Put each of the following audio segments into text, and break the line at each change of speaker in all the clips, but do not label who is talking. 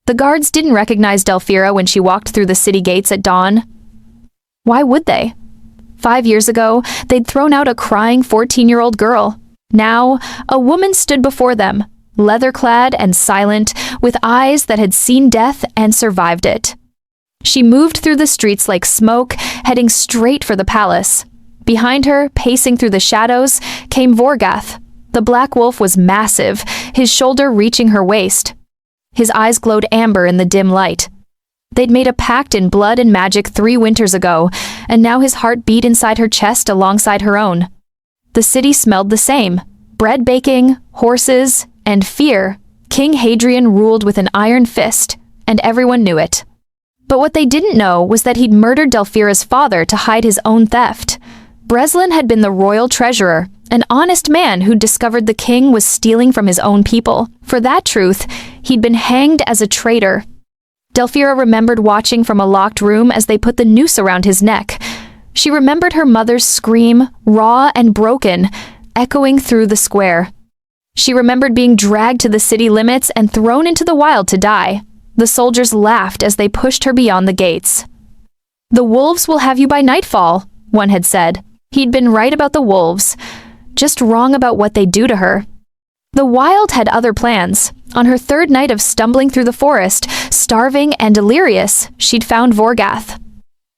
The guards didn't recognize Delphira when she walked through the city gates at dawn. Why would they? 5 years ago, they'd thrown out a crying 14-year-old girl. Now, a woman stood before them, leather-clad and silent, with eyes that had seen death and survived it. She moved through the streets like smoke, heading straight for the palace. Behind her, pacing through the shadows, came Vorgath. The black wolf was massive, his shoulder reaching her waist. His eyes glowed amber in the dim light. They'd made a pact in blood and magic 3 winters ago, and now his heart beat inside her chest alongside her own. The city smelled the same. Bread baking, horses, and fear. King Hadrian ruled with an iron fist, and everyone knew it. But what they didn't know was that he'd murdered Delphira's father to hide his own theft. Breslin had been the royal treasurer, an honest man who'd discovered the king was stealing from his own people. For that truth, he'd been hanged as a traitor. Delphira remembered watching from a locked room as they put the noose around his neck. She remembered her mother's scream, raw and broken, echoing through the square. She remembered being dragged to the city limits and thrown into the wild to die. The soldiers laughed as they pushed her beyond the gates. "The wolves will have you by nightfall," one had said. He'd been right about the wolves, just wrong about what they'd do to her. The wild had other plans. On her 3rd night of stumbling through the forest, starving and delirious, she'd found Vorgath.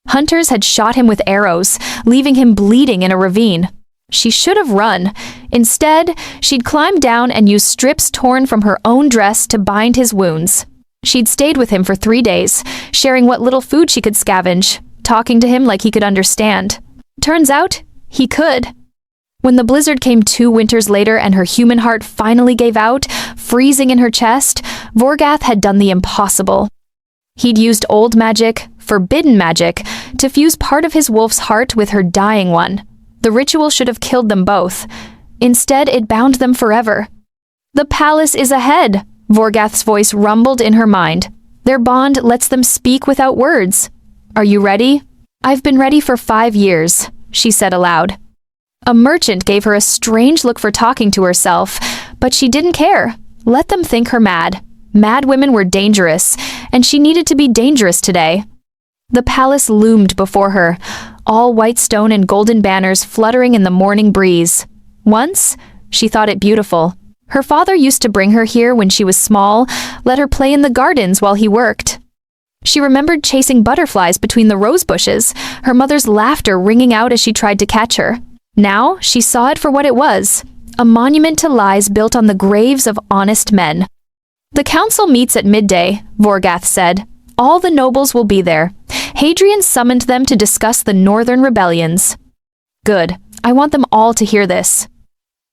Hunters had shot him with arrows, leaving him bleeding in a ravine. She should have run. Instead, she'd climbed down and used strips torn from her own dress to bind his wounds. She'd stayed with him for 3 days, sharing what little food she could scavenge, talking to him like he could understand. Turns out, he could. When the blizzard came 2 winters later and her human heart finally gave out, freezing in her chest, Vorgath had done the impossible. He'd used old magic, forbidden magic, to fuse part of his wolf's heart with her dying one. The ritual should have killed them both. Instead, it bound them forever. "The palace is ahead," Vorgath's voice rumbled in her mind. Their bond lets them speak without words. "Are you ready?" "I've been ready for 5 years," she said aloud. A merchant gave her a strange look for talking to herself, but she didn't care. Let them think her mad. Mad women were dangerous, and she needed to be dangerous today. The palace loomed before her, all white stone and golden banners fluttering in the morning breeze. Once, she thought it beautiful. Her father used to bring her here when she was small, let her play in the gardens while he worked. She remembered chasing butterflies between the rose bushes, her mother's laughter ringing out as she tried to catch her. Now, she saw it for what it was, a monument to lies built on the graves of honest men. "The council meets at midday," Vorgath said. "All the nobles will be there. Hadrian summoned them to discuss the northern rebellions." "Good. I want them all to hear this."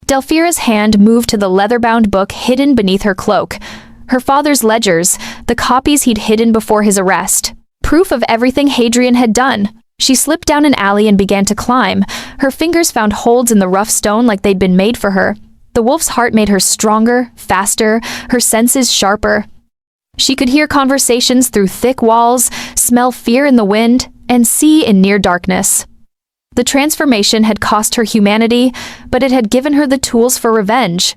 Delphira's hand moved to the leather-bound book hidden beneath her cloak. Her father's ledgers, the copies he'd hidden before his arrest. Proof of everything Hadrian had done. She slipped down an alley and began to climb. Her fingers found holds in the rough stone like they'd been made for her. The wolf's heart made her stronger, faster, her senses sharper. She could hear conversations through thick walls, smell fear in the wind, and see in near darkness. The transformation had cost her humanity, but it had given her the tools for revenge.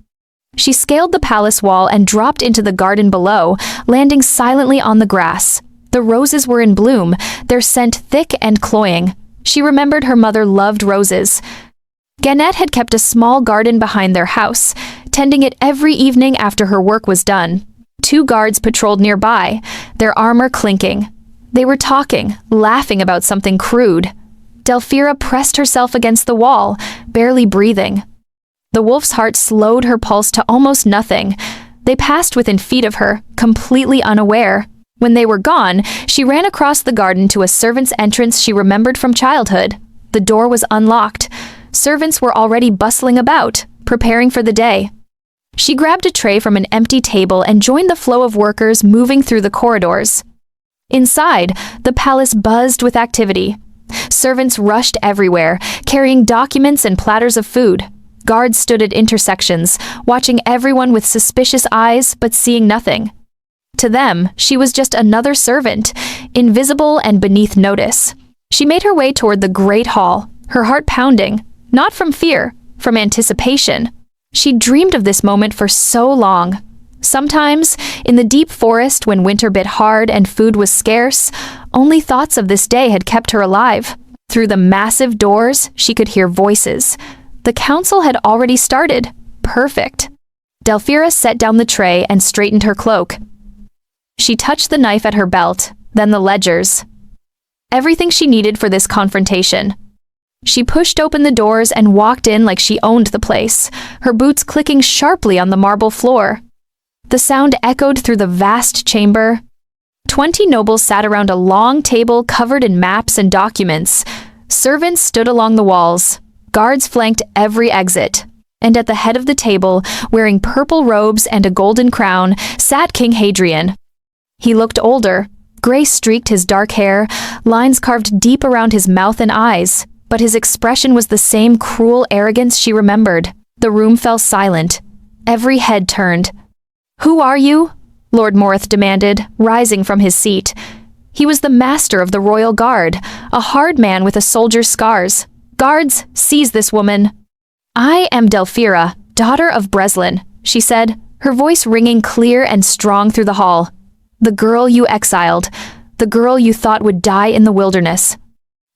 She scaled the palace wall and dropped into the garden below, landing silently on the grass. The roses were in bloom, their scent thick and cloying. She remembered her mother loved roses. Gannett had kept a small garden behind their house, tending it every evening after her work was done. 2 guards patrolled nearby, their armor clinking. They were talking, laughing about something crude. Delphira pressed herself against the wall, barely breathing. The wolf's heart slowed her pulse to almost nothing. They passed within feet of her, completely unaware. When they were gone, she ran across the garden to a servant's entrance she remembered from childhood. The door was unlocked. Servants were already bustling about, preparing for the day. She grabbed a tray from an empty table and joined the flow of workers moving through the corridors. Inside, the palace buzzed with activity. Servants rushed everywhere, carrying documents and platters of food. Guards stood at intersections, watching everyone with suspicious eyes but seeing nothing. To them, she was just another servant, invisible and beneath notice. She made her way toward the great hall, her heart pounding, not from fear, from anticipation. She'd dreamed of this moment for so long. Sometimes, in the deep forest when winter bit hard and food was scarce, only thoughts of this day had kept her alive. Through the massive doors, she could hear voices. The council had already started. Perfect. Delphira set down the tray and straightened her cloak. She touched the knife at her belt, then the ledgers. Everything she needed for this confrontation. She pushed open the doors and walked in like she owned the place, her boots clicking sharply on the marble floor. The sound echoed through the vast chamber. 20 nobles sat around a long table covered in maps and documents. Servants stood along the walls. Guards flanked every exit. And at the head of the table, wearing purple robes and a golden crown, sat King Hadrian. He looked older. Gray streaked his dark hair, lines carved deep around his mouth and eyes, but his expression was the same cruel arrogance she remembered. The room fell silent. Every head turned. "Who are you?" Lord Morith demanded, rising from his seat. He was the master of the royal guard, a hard man with a soldier's scars. "Guards, seize this woman." "I am Delphira, daughter of Breslin," she said, her voice ringing clear and strong through the hall. "The girl you exiled, the girl you thought would die in the wilderness."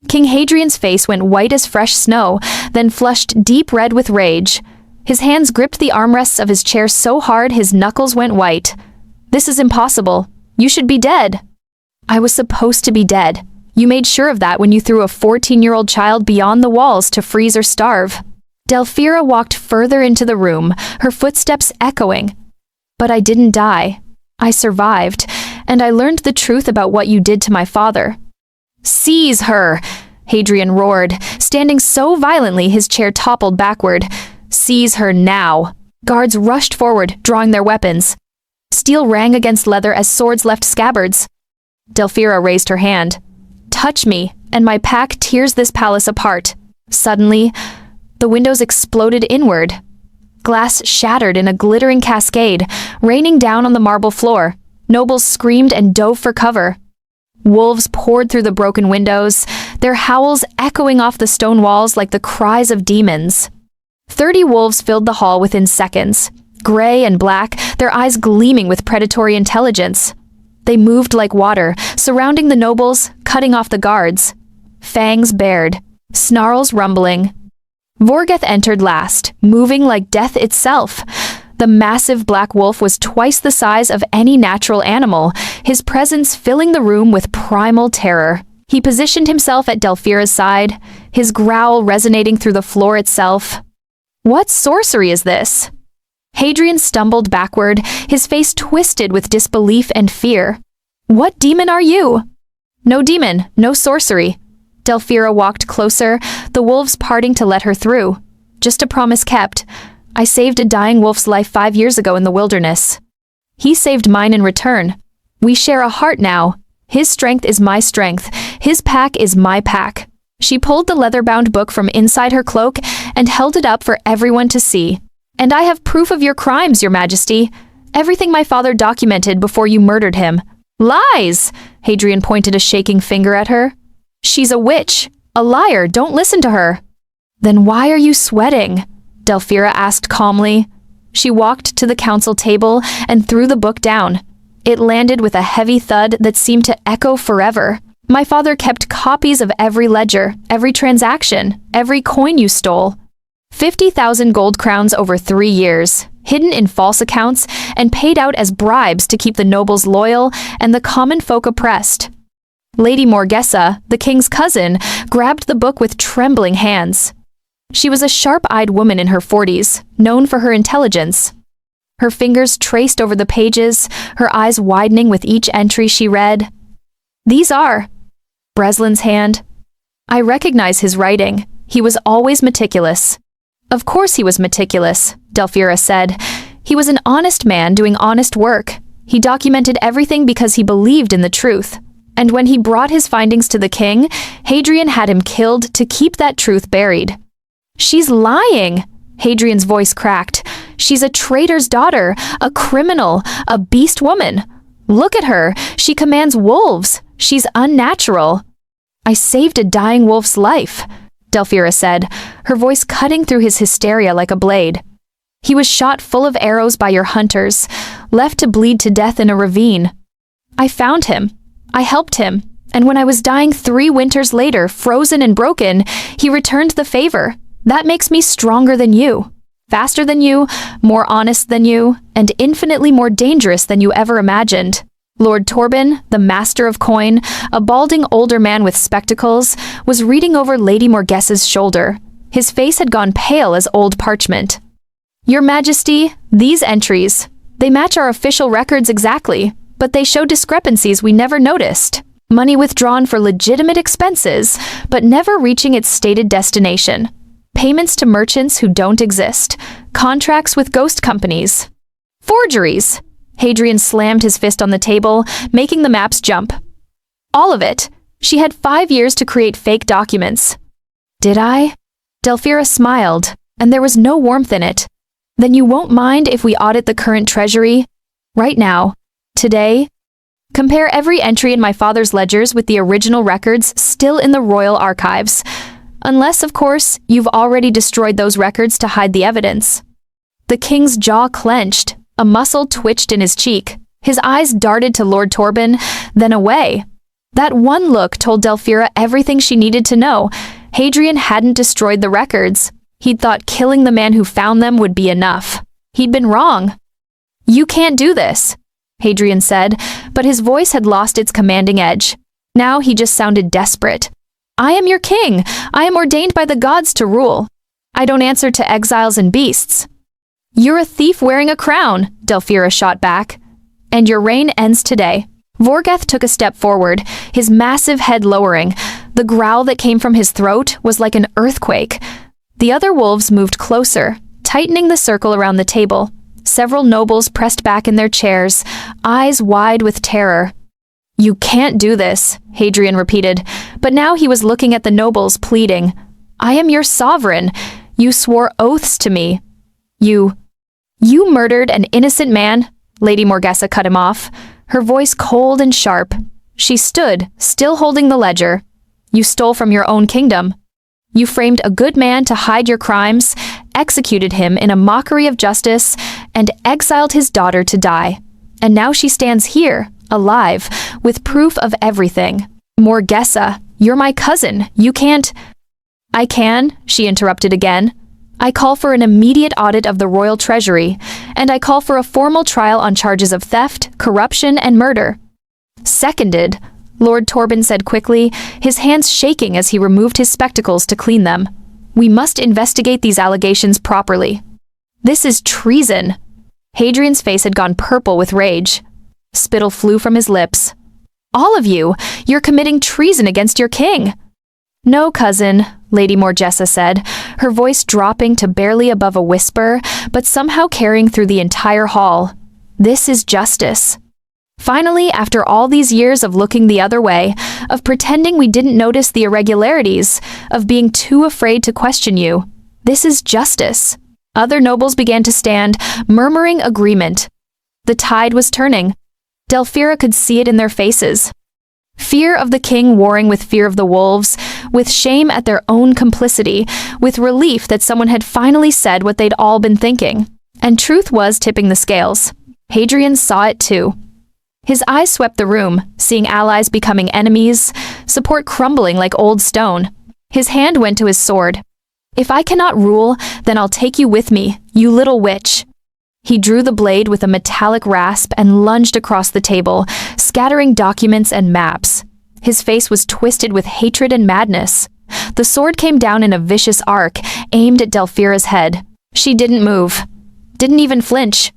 King Hadrian's face went white as fresh snow, then flushed deep red with rage. His hands gripped the armrests of his chair so hard his knuckles went white. "This is impossible. You should be dead." "I was supposed to be dead. You made sure of that when you threw a 14-year-old child beyond the walls to freeze or starve." Delphira walked further into the room, her footsteps echoing. "But I didn't die. I survived, and I learned the truth about what you did to my father." "Seize her!" Hadrian roared, standing so violently his chair toppled backward. "Seize her now!" Guards rushed forward, drawing their weapons. Steel rang against leather as swords left scabbards. Delphira raised her hand. "Touch me, and my pack tears this palace apart." Suddenly, the windows exploded inward. Glass shattered in a glittering cascade, raining down on the marble floor. Nobles screamed and dove for cover. Wolves poured through the broken windows, their howls echoing off the stone walls like the cries of demons. 30 wolves filled the hall within seconds, gray and black, their eyes gleaming with predatory intelligence. They moved like water, surrounding the nobles, cutting off the guards. Fangs bared, snarls rumbling. Vorgeth entered last, moving like death itself. The massive black wolf was twice the size of any natural animal, his presence filling the room with primal terror. He positioned himself at Delphira's side, his growl resonating through the floor itself. "What sorcery is this?" Hadrian stumbled backward, his face twisted with disbelief and fear. "What demon are you?" "No demon, no sorcery." Delphira walked closer, the wolves parting to let her through. "Just a promise kept. I saved a dying wolf's life 5 years ago in the wilderness. He saved mine in return. We share a heart now. His strength is my strength. His pack is my pack." She pulled the leather-bound book from inside her cloak and held it up for everyone to see. "And I have proof of your crimes, your majesty. Everything my father documented before you murdered him." "Lies!" Hadrian pointed a shaking finger at her. "She's a witch, a liar, don't listen to her." "Then why are you sweating?" Delphira asked calmly. She walked to the council table and threw the book down. It landed with a heavy thud that seemed to echo forever. "My father kept copies of every ledger, every transaction, every coin you stole. 50,000 gold crowns over 3 years, hidden in false accounts and paid out as bribes to keep the nobles loyal and the common folk oppressed." Lady Morgessa, the king's cousin, grabbed the book with trembling hands. She was a sharp-eyed woman in her 40s, known for her intelligence. Her fingers traced over the pages, her eyes widening with each entry she read. "These are..." Breslin's hand. "I recognize his writing. He was always meticulous." "Of course he was meticulous," Delphira said. "He was an honest man doing honest work. He documented everything because he believed in the truth. And when he brought his findings to the king, Hadrian had him killed to keep that truth buried." "She's lying!" Hadrian's voice cracked. "She's a traitor's daughter, a criminal, a beast woman. Look at her, she commands wolves. She's unnatural." "I saved a dying wolf's life," Delphira said, her voice cutting through his hysteria like a blade. He was shot full of arrows by your hunters, left to bleed to death in a ravine. I found him. I helped him, and when I was dying 3 winters later, frozen and broken, he returned the favor. That makes me stronger than you, faster than you, more honest than you, and infinitely more dangerous than you ever imagined. Lord Torben, the master of coin, a balding older man with spectacles, was reading over Lady Morgessa's shoulder. His face had gone pale as old parchment. Your Majesty, these entries, they match our official records exactly, but they show discrepancies we never noticed. Money withdrawn for legitimate expenses, but never reaching its stated destination. Payments to merchants who don't exist. Contracts with ghost companies. Forgeries! Hadrian slammed his fist on the table, making the maps jump. All of it. She had 5 years to create fake documents. Did I? Delphira smiled, and there was no warmth in it. Then you won't mind if we audit the current treasury? Right now. Today? Compare every entry in my father's ledgers with the original records still in the royal archives. Unless, of course, you've already destroyed those records to hide the evidence. The king's jaw clenched. A muscle twitched in his cheek. His eyes darted to Lord Torben, then away. That one look told Delphira everything she needed to know. Hadrian hadn't destroyed the records. He'd thought killing the man who found them would be enough. He'd been wrong. You can't do this, Hadrian said, but his voice had lost its commanding edge. Now he just sounded desperate. I am your king. I am ordained by the gods to rule. I don't answer to exiles and beasts. You're a thief wearing a crown, Delphira shot back. And your reign ends today. Vorgath took a step forward, his massive head lowering. The growl that came from his throat was like an earthquake. The other wolves moved closer, tightening the circle around the table. Several nobles pressed back in their chairs, eyes wide with terror. You can't do this, Hadrian repeated, but now he was looking at the nobles, pleading. I am your sovereign. You swore oaths to me. You murdered an innocent man, Lady Morgessa cut him off, her voice cold and sharp. She stood, still holding the ledger. You stole from your own kingdom. You framed a good man to hide your crimes, executed him in a mockery of justice, and exiled his daughter to die. And now she stands here, alive, with proof of everything. Morgessa, you're my cousin. You can't— I can, she interrupted again. I call for an immediate audit of the royal treasury, and I call for a formal trial on charges of theft, corruption, and murder. Seconded, Lord Torben said quickly, his hands shaking as he removed his spectacles to clean them. We must investigate these allegations properly. This is treason. Hadrian's face had gone purple with rage. Spittle flew from his lips. All of you, you're committing treason against your king. No, cousin, Lady Morgessa said, her voice dropping to barely above a whisper, but somehow carrying through the entire hall. This is justice. Finally, after all these years of looking the other way, of pretending we didn't notice the irregularities, of being too afraid to question you, this is justice. Other nobles began to stand, murmuring agreement. The tide was turning. Delphira could see it in their faces. Fear of the king warring with fear of the wolves, with shame at their own complicity, with relief that someone had finally said what they'd all been thinking. And truth was tipping the scales. Hadrian saw it too. His eyes swept the room, seeing allies becoming enemies, support crumbling like old stone. His hand went to his sword. If I cannot rule, then I'll take you with me, you little witch. He drew the blade with a metallic rasp and lunged across the table, scattering documents and maps. His face was twisted with hatred and madness. The sword came down in a vicious arc, aimed at Delphira's head. She didn't move. Didn't even flinch.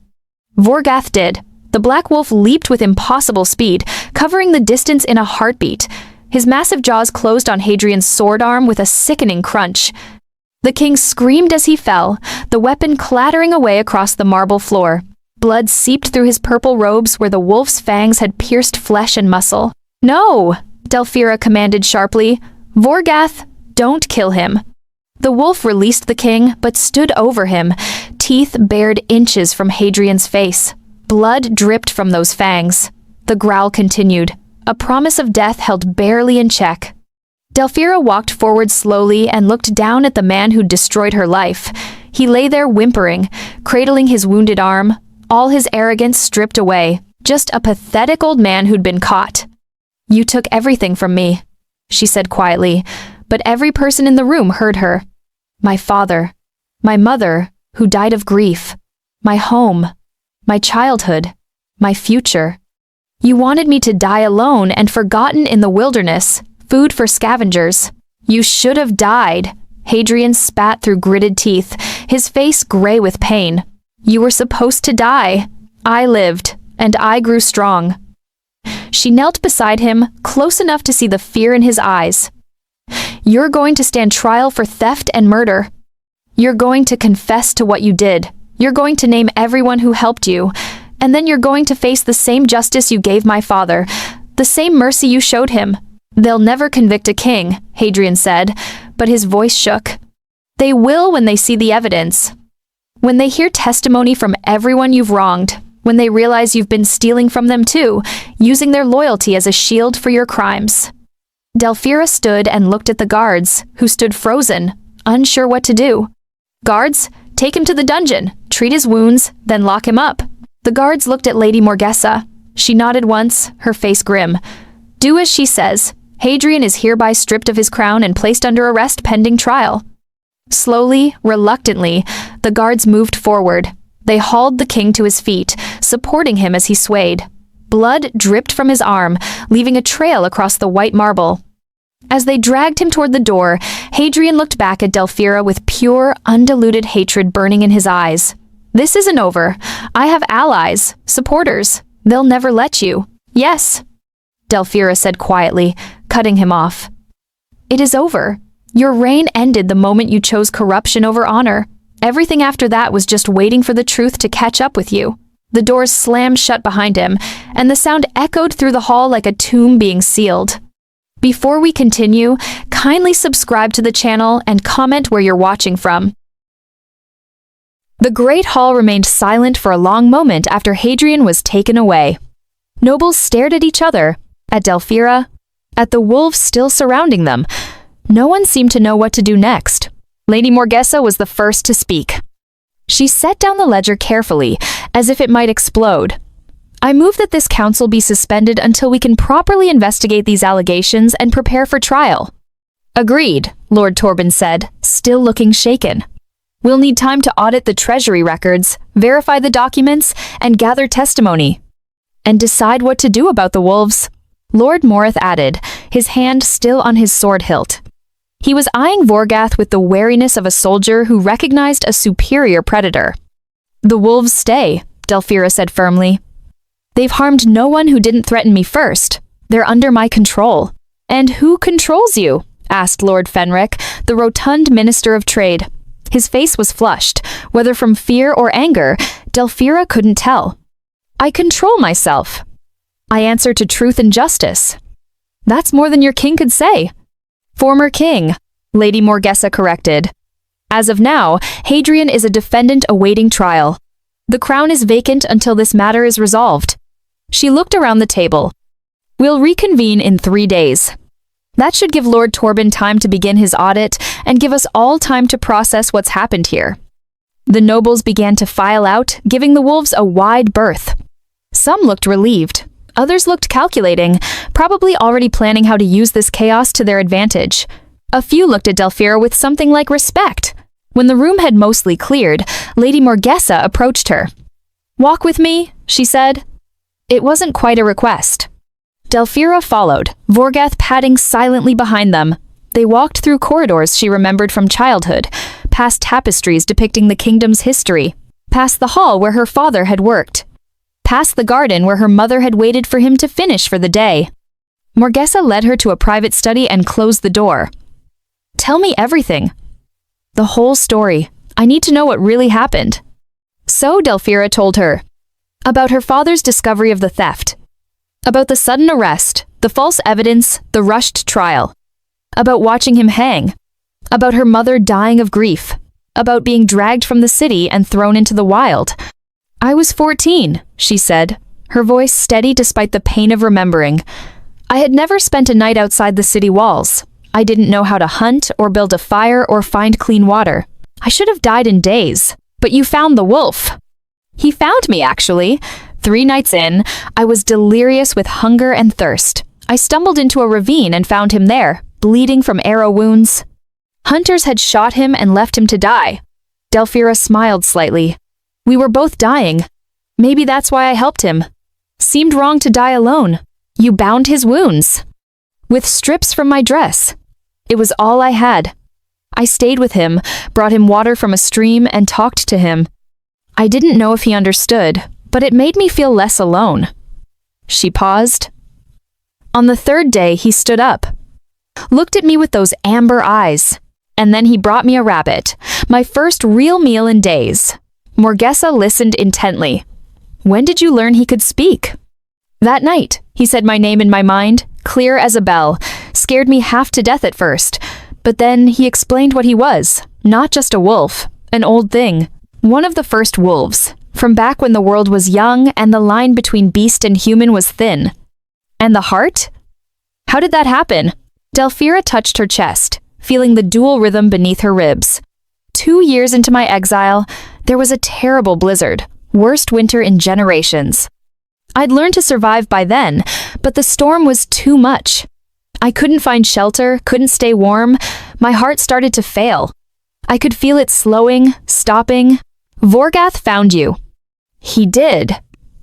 Vorgath did. The black wolf leaped with impossible speed, covering the distance in a heartbeat. His massive jaws closed on Hadrian's sword arm with a sickening crunch. The king screamed as he fell, the weapon clattering away across the marble floor. Blood seeped through his purple robes where the wolf's fangs had pierced flesh and muscle. No, Delphira commanded sharply. Vorgath, don't kill him. The wolf released the king, but stood over him, teeth bared inches from Hadrian's face. Blood dripped from those fangs. The growl continued, a promise of death held barely in check. Delphira walked forward slowly and looked down at the man who'd destroyed her life. He lay there whimpering, cradling his wounded arm, all his arrogance stripped away, just a pathetic old man who'd been caught. "You took everything from me," she said quietly, but every person in the room heard her. "My father, my mother, who died of grief, my home, my childhood, my future. You wanted me to die alone and forgotten in the wilderness, food for scavengers. You should have died." Hadrian spat through gritted teeth, his face gray with pain. "You were supposed to die. I lived, and I grew strong." She knelt beside him, close enough to see the fear in his eyes. "You're going to stand trial for theft and murder. You're going to confess to what you did. You're going to name everyone who helped you, and then you're going to face the same justice you gave my father, the same mercy you showed him." "They'll never convict a king," Hadrian said, but his voice shook. "They will when they see the evidence. When they hear testimony from everyone you've wronged, when they realize you've been stealing from them too, using their loyalty as a shield for your crimes." Delphira stood and looked at the guards, who stood frozen, unsure what to do. "Guards, take him to the dungeon, treat his wounds, then lock him up." The guards looked at Lady Morgesa. She nodded once, her face grim. "Do as she says. Hadrian is hereby stripped of his crown and placed under arrest pending trial." Slowly, reluctantly, the guards moved forward. They hauled the king to his feet, supporting him as he swayed. Blood dripped from his arm, leaving a trail across the white marble. As they dragged him toward the door, Hadrian looked back at Delphira with pure, undiluted hatred burning in his eyes. "This isn't over. I have allies, supporters. They'll never let you." "Yes," Delphira said quietly, cutting him off. "It is over. Your reign ended the moment you chose corruption over honor. Everything after that was just waiting for the truth to catch up with you." The doors slammed shut behind him, and the sound echoed through the hall like a tomb being sealed. Before we continue, kindly subscribe to the channel and comment where you're watching from. The Great Hall remained silent for a long moment after Hadrian was taken away. Nobles stared at each other, at Delphira, at the wolves still surrounding them. No one seemed to know what to do next. Lady Morgesa was the first to speak. She set down the ledger carefully, as if it might explode. "I move that this council be suspended until we can properly investigate these allegations and prepare for trial." "Agreed," Lord Torben said, still looking shaken. "We'll need time to audit the treasury records, verify the documents, and gather testimony. And decide what to do about the wolves," Lord Morith added, his hand still on his sword hilt. He was eyeing Vorgath with the wariness of a soldier who recognized a superior predator. "The wolves stay," Delphira said firmly. "They've harmed no one who didn't threaten me first. They're under my control." "And who controls you?" asked Lord Fenric, the rotund Minister of Trade. His face was flushed. Whether from fear or anger, Delphira couldn't tell. "I control myself. I answer to truth and justice." "That's more than your king could say." "Former king," Lady Morgesa corrected. "As of now, Hadrian is a defendant awaiting trial. The crown is vacant until this matter is resolved." She looked around the table. "We'll reconvene in 3 days. That should give Lord Torben time to begin his audit and give us all time to process what's happened here." The nobles began to file out, giving the wolves a wide berth. Some looked relieved. Others looked calculating, probably already planning how to use this chaos to their advantage. A few looked at Delphira with something like respect. When the room had mostly cleared, Lady Morgesa approached her. "Walk with me," she said. It wasn't quite a request. Delphira followed, Vorgath padding silently behind them. They walked through corridors she remembered from childhood, past tapestries depicting the kingdom's history, past the hall where her father had worked, past the garden where her mother had waited for him to finish for the day. Morgesa led her to a private study and closed the door. "Tell me everything. The whole story. I need to know what really happened." So Delphira told her. About her father's discovery of the theft. About the sudden arrest, the false evidence, the rushed trial. About watching him hang. About her mother dying of grief. About being dragged from the city and thrown into the wild. "I was 14, she said, her voice steady despite the pain of remembering. "I had never spent a night outside the city walls. I didn't know how to hunt or build a fire or find clean water. I should have died in days, but you found the wolf. He found me, actually. 3 nights in, I was delirious with hunger and thirst. I stumbled into a ravine and found him there, bleeding from arrow wounds. Hunters had shot him and left him to die. Delphira smiled slightly. We were both dying. Maybe that's why I helped him. Seemed wrong to die alone. You bound his wounds. With strips from my dress. It was all I had. I stayed with him, brought him water from a stream, and talked to him. I didn't know if he understood, but it made me feel less alone. She paused. On the 3rd day, he stood up, looked at me with those amber eyes, and then he brought me a rabbit, my first real meal in days. Morgesa listened intently. When did you learn he could speak? That night, he said my name in my mind, clear as a bell, scared me half to death at first, but then he explained what he was, not just a wolf, an old thing, one of the first wolves, from back when the world was young and the line between beast and human was thin. And the heart? How did that happen? Delphira touched her chest, feeling the dual rhythm beneath her ribs. 2 years into my exile, there was a terrible blizzard, worst winter in generations. I'd learned to survive by then, but the storm was too much. I couldn't find shelter, couldn't stay warm. My heart started to fail. I could feel it slowing, stopping. Vorgath found you. He did.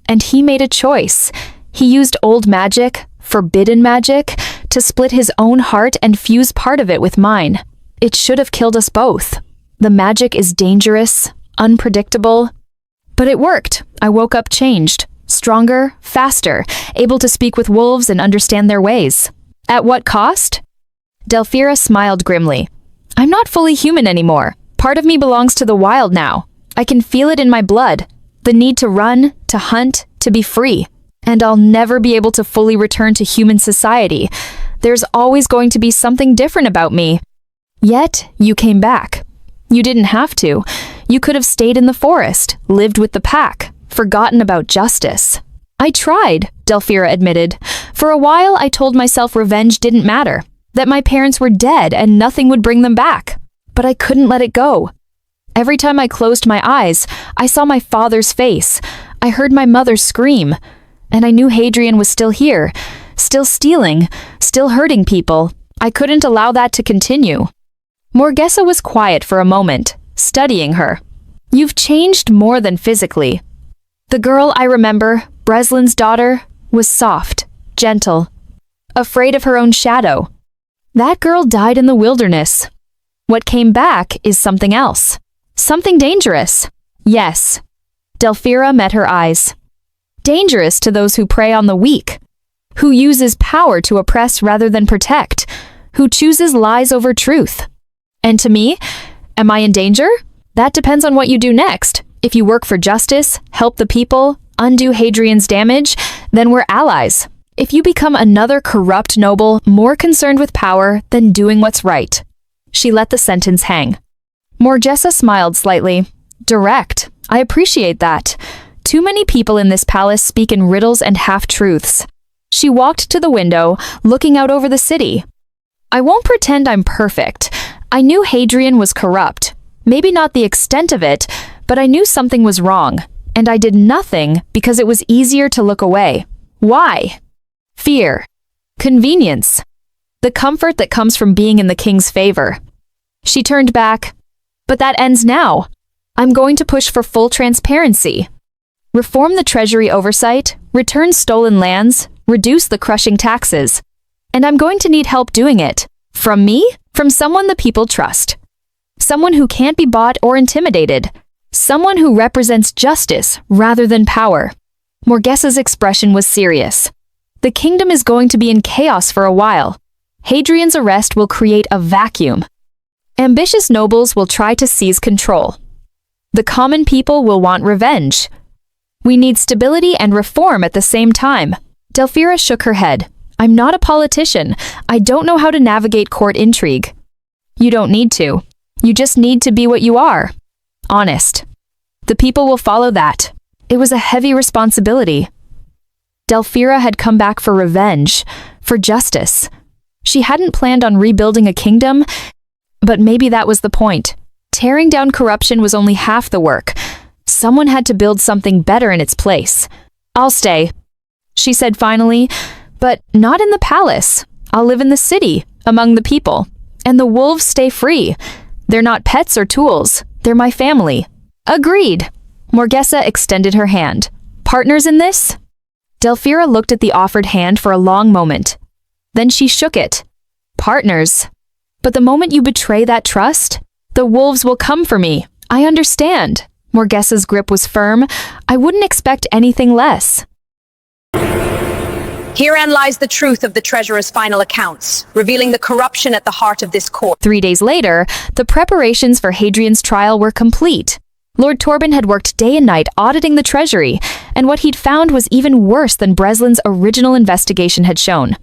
And he made a choice. He used old magic, forbidden magic, to split his own heart and fuse part of it with mine. It should have killed us both. The magic is dangerous, unpredictable. But it worked. I woke up changed. Stronger, faster, able to speak with wolves and understand their ways. At what cost? Delphira smiled grimly. I'm not fully human anymore. Part of me belongs to the wild now. I can feel it in my blood. The need to run, to hunt, to be free. And I'll never be able to fully return to human society. There's always going to be something different about me. Yet, you came back. You didn't have to. You could have stayed in the forest, lived with the pack, forgotten about justice. I tried, Delphira admitted. For a while, I told myself revenge didn't matter, that my parents were dead and nothing would bring them back. But I couldn't let it go. Every time I closed my eyes, I saw my father's face. I heard my mother scream. And I knew Hadrian was still here, still stealing, still hurting people. I couldn't allow that to continue. Morgesa was quiet for a moment, studying her. You've changed more than physically. The girl I remember, Breslin's daughter, was soft, gentle, afraid of her own shadow. That girl died in the wilderness. What came back is something else. Something dangerous. Yes. Delphira met her eyes. Dangerous to those who prey on the weak, who uses power to oppress rather than protect, who chooses lies over truth. And to me, am I in danger? That depends on what you do next. If you work for justice, help the people, undo Hadrian's damage, then we're allies. If you become another corrupt noble, more concerned with power than doing what's right. She let the sentence hang. Morgesa smiled slightly. Direct. I appreciate that. Too many people in this palace speak in riddles and half-truths. She walked to the window, looking out over the city. I won't pretend I'm perfect. I knew Hadrian was corrupt. Maybe not the extent of it, but I knew something was wrong, and I did nothing because it was easier to look away. Why? Fear. Convenience. The comfort that comes from being in the king's favor. She turned back. But that ends now. I'm going to push for full transparency. Reform the treasury oversight, return stolen lands, reduce the crushing taxes. And I'm going to need help doing it. From me? From someone the people trust. Someone who can't be bought or intimidated. Someone who represents justice rather than power. Morgesa's expression was serious. The kingdom is going to be in chaos for a while. Hadrian's arrest will create a vacuum. Ambitious nobles will try to seize control. The common people will want revenge. We need stability and reform at the same time. Delphira shook her head. I'm not a politician. I don't know how to navigate court intrigue. You don't need to. You just need to be what you are. Honest. The people will follow that. It was a heavy responsibility. Delphira had come back for revenge, for justice. She hadn't planned on rebuilding a kingdom, but maybe that was the point. Tearing down corruption was only half the work. Someone had to build something better in its place. "I'll stay," she said finally, "but not in the palace. I'll live in the city, among the people. And the wolves stay free. They're not pets or tools. They're my family." "Agreed." Morgesa extended her hand. "Partners in this?" Delphira looked at the offered hand for a long moment. Then she shook it. "Partners. But the moment you betray that trust, the wolves will come for me. I understand." Morgesa's grip was firm. "I wouldn't expect anything less."
Herein lies the truth of the treasurer's final accounts, revealing the corruption at the heart of this court.
3 days later, the preparations for Hadrian's trial were complete. Lord Torben had worked day and night auditing the treasury, and what he'd found was even worse than Breslin's original investigation had shown.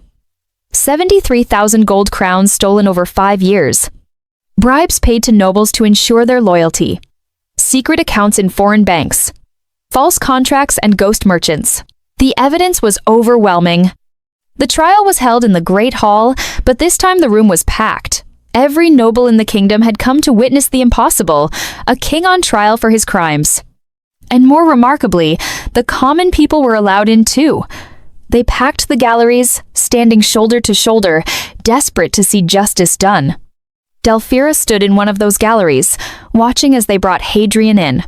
73,000 gold crowns stolen over 5 years. Bribes paid to nobles to ensure their loyalty. Secret accounts in foreign banks. False contracts and ghost merchants. The evidence was overwhelming. The trial was held in the Great Hall, but this time the room was packed. Every noble in the kingdom had come to witness the impossible, a king on trial for his crimes. And more remarkably, the common people were allowed in too. They packed the galleries, standing shoulder to shoulder, desperate to see justice done. Delphira stood in one of those galleries, watching as they brought Hadrian in.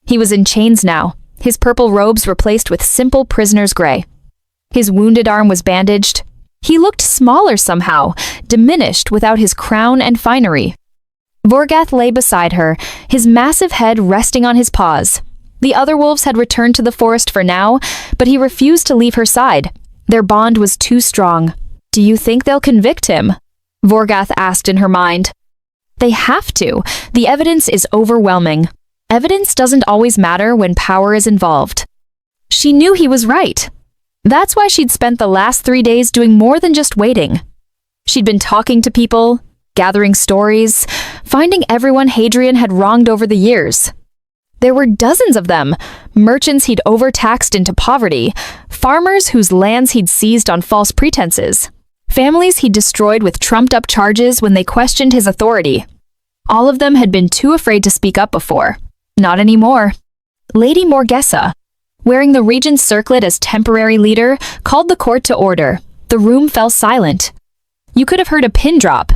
He was in chains now, his purple robes replaced with simple prisoner's gray. His wounded arm was bandaged. He looked smaller somehow, diminished without his crown and finery. Vorgath lay beside her, his massive head resting on his paws. The other wolves had returned to the forest for now, but he refused to leave her side. Their bond was too strong. "Do you think they'll convict him?" Vorgath asked in her mind. "They have to. The evidence is overwhelming. Evidence doesn't always matter when power is involved." She knew he was right. That's why she'd spent the last 3 days doing more than just waiting. She'd been talking to people, gathering stories, finding everyone Hadrian had wronged over the years. There were dozens of them, merchants he'd overtaxed into poverty, farmers whose lands he'd seized on false pretenses, families he'd destroyed with trumped-up charges when they questioned his authority. All of them had been too afraid to speak up before. Not anymore. Lady Morgesa, wearing the regent's circlet as temporary leader, called the court to order. The room fell silent. You could have heard a pin drop.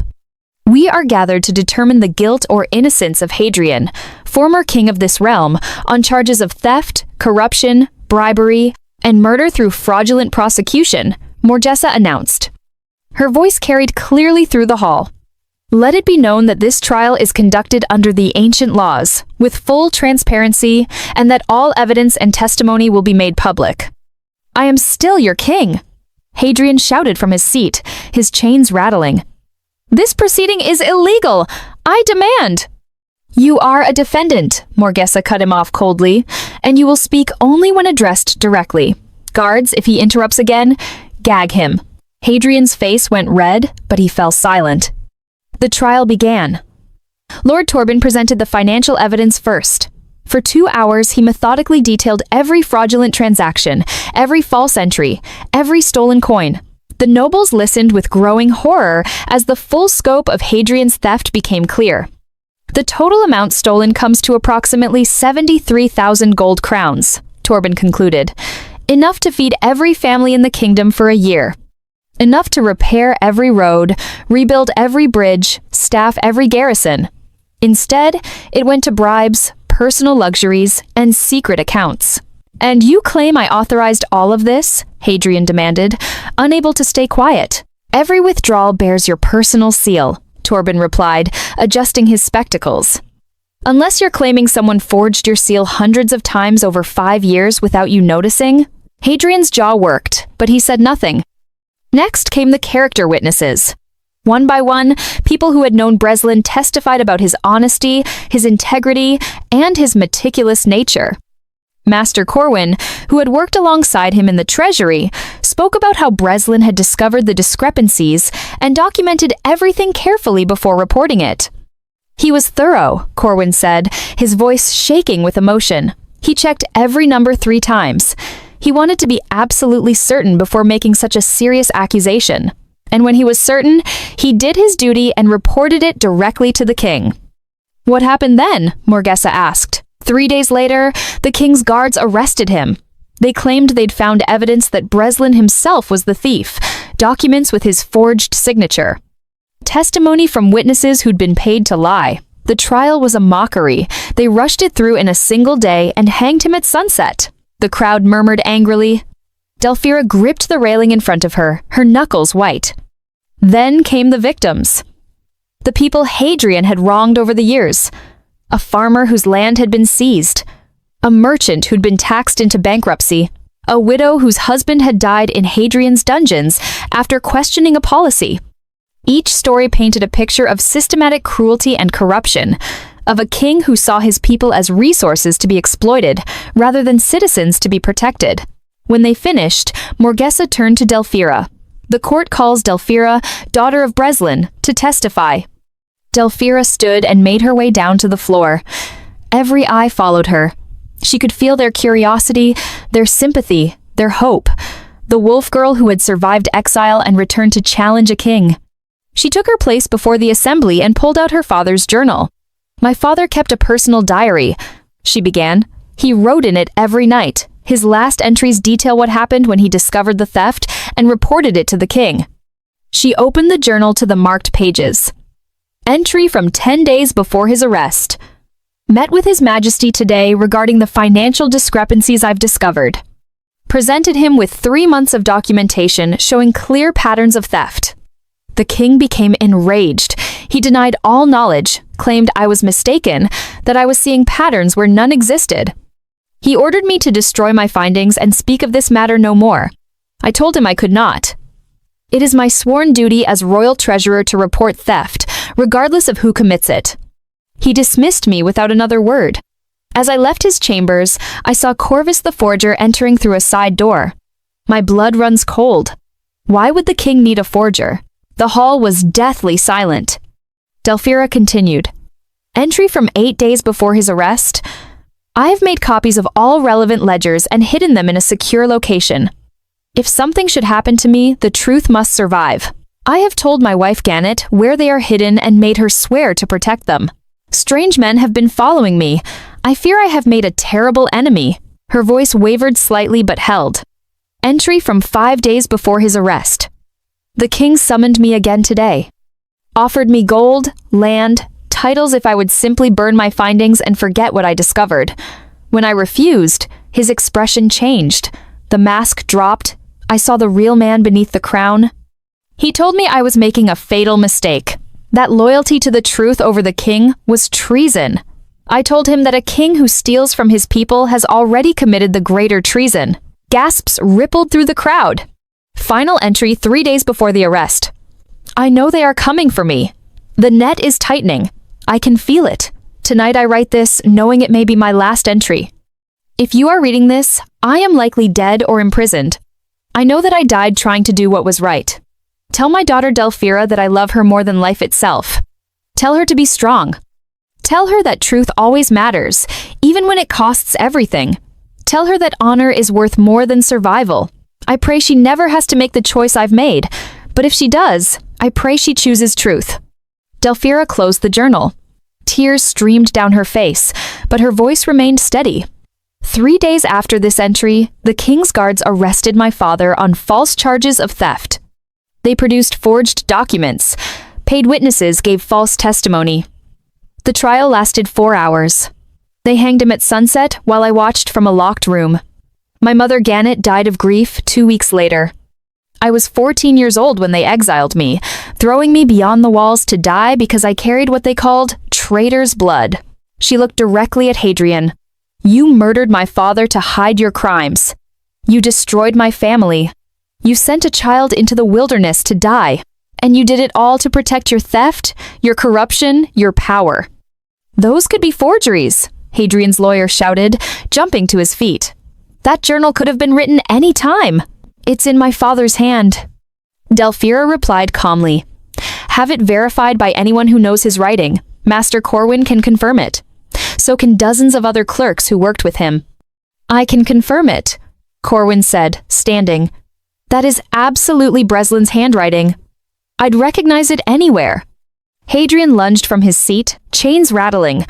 "We are gathered to determine the guilt or innocence of Hadrian, former king of this realm, on charges of theft, corruption, bribery, and murder through fraudulent prosecution," Morgesa announced. Her voice carried clearly through the hall. "Let it be known that this trial is conducted under the ancient laws, with full transparency, and that all evidence and testimony will be made public." "I am still your king," Hadrian shouted from his seat, his chains rattling. "This proceeding is illegal! I demand!" "You are a defendant," Morgesa cut him off coldly, "and you will speak only when addressed directly. Guards, if he interrupts again, gag him." Hadrian's face went red, but he fell silent. The trial began. Lord Torben presented the financial evidence first. For 2 hours, he methodically detailed every fraudulent transaction, every false entry, every stolen coin. The nobles listened with growing horror as the full scope of Hadrian's theft became clear. The total amount stolen comes to approximately 73,000 gold crowns, Torben concluded. Enough to feed every family in the kingdom for a year. Enough to repair every road, rebuild every bridge, staff every garrison. Instead, it went to bribes, personal luxuries, and secret accounts. "And you claim I authorized all of this?" Hadrian demanded, unable to stay quiet. "Every withdrawal bears your personal seal," Torben replied, adjusting his spectacles. "Unless you're claiming someone forged your seal hundreds of times over 5 years without you noticing?" Hadrian's jaw worked, but he said nothing. Next came the character witnesses. One by one, people who had known Breslin testified about his honesty, his integrity, and his meticulous nature. Master Corwin, who had worked alongside him in the treasury, spoke about how Breslin had discovered the discrepancies and documented everything carefully before reporting it. "He was thorough," Corwin said, his voice shaking with emotion. "He checked every number 3 times. He wanted to be absolutely certain before making such a serious accusation. And when he was certain, he did his duty and reported it directly to the king." What happened then? Morgesa asked. 3 days later, the king's guards arrested him. They claimed they'd found evidence that Breslin himself was the thief, documents with his forged signature. Testimony from witnesses who'd been paid to lie. The trial was a mockery. They rushed it through in a single day and hanged him at sunset. The crowd murmured angrily. Delphira gripped the railing in front of her, her knuckles white. Then came the victims. The people Hadrian had wronged over the years. A farmer whose land had been seized. A merchant who'd been taxed into bankruptcy. A widow whose husband had died in Hadrian's dungeons after questioning a policy. Each story painted a picture of systematic cruelty and corruption, of a king who saw his people as resources to be exploited rather than citizens to be protected. When they finished, Morgesa turned to Delphira. The court calls Delphira, daughter of Breslin, to testify. Delphira stood and made her way down to the floor. Every eye followed her. She could feel their curiosity, their sympathy, their hope. The wolf girl who had survived exile and returned to challenge a king. She took her place before the assembly and pulled out her father's journal. My father kept a personal diary, she began. He wrote in it every night. His last entries detail what happened when he discovered the theft and reported it to the king. She opened the journal to the marked pages. Entry from 10 days before his arrest. Met with His Majesty today regarding the financial discrepancies I've discovered. Presented him with 3 months of documentation showing clear patterns of theft. The king became enraged. He denied all knowledge, claimed I was mistaken, that I was seeing patterns where none existed. He ordered me to destroy my findings and speak of this matter no more. I told him I could not. It is my sworn duty as royal treasurer to report theft, regardless of who commits it. He dismissed me without another word. As I left his chambers, I saw Corvus the forger entering through a side door. My blood runs cold. Why would the king need a forger? The hall was deathly silent. Delphira continued. Entry from 8 days before his arrest. I have made copies of all relevant ledgers and hidden them in a secure location. If something should happen to me, the truth must survive. I have told my wife Gannet where they are hidden and made her swear to protect them. Strange men have been following me. I fear I have made a terrible enemy. Her voice wavered slightly but held. Entry from 5 days before his arrest. The king summoned me again today. Offered me gold, land, titles if I would simply burn my findings and forget what I discovered. When I refused, his expression changed. The mask dropped. I saw the real man beneath the crown. He told me I was making a fatal mistake. That loyalty to the truth over the king was treason. I told him that a king who steals from his people has already committed the greater treason. Gasps rippled through the crowd. Final entry 3 days before the arrest. I know they are coming for me. The net is tightening. I can feel it. Tonight I write this, knowing it may be my last entry. If you are reading this, I am likely dead or imprisoned. I know that I died trying to do what was right. Tell my daughter Delphira that I love her more than life itself. Tell her to be strong. Tell her that truth always matters, even when it costs everything. Tell her that honor is worth more than survival. I pray she never has to make the choice I've made, but if she does, I pray she chooses truth. Delphira closed the journal. Tears streamed down her face, but her voice remained steady. 3 days after this entry, the king's guards arrested my father on false charges of theft. They produced forged documents. Paid witnesses gave false testimony. The trial lasted 4 hours. They hanged him at sunset while I watched from a locked room. My mother Gannet died of grief 2 weeks later. I was 14 years old when they exiled me, throwing me beyond the walls to die because I carried what they called traitor's blood. She looked directly at Hadrian. You murdered my father to hide your crimes. You destroyed my family. You sent a child into the wilderness to die, and you did it all to protect your theft, your corruption, your power. Those could be forgeries, Hadrian's lawyer shouted, jumping to his feet. That journal could have been written any time. It's in my father's hand. Delphira replied calmly. Have it verified by anyone who knows his writing. Master Corwin can confirm it. So can dozens of other clerks who worked with him. I can confirm it, Corwin said, standing. That is absolutely Breslin's handwriting. I'd recognize it anywhere. Hadrian lunged from his seat, chains rattling.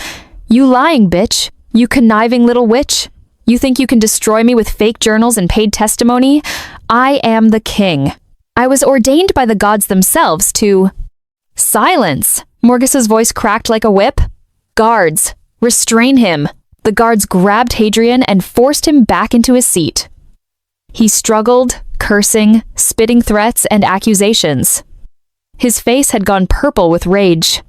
"You lying bitch! You conniving little witch! You think you can destroy me with fake journals and paid testimony? I am the king. I was ordained by the gods themselves to—" "Silence!" Morgas's voice cracked like a whip. "Guards, restrain him!" The guards grabbed Hadrian and forced him back into his seat. He struggled, cursing, spitting threats and accusations. His face had gone purple with rage.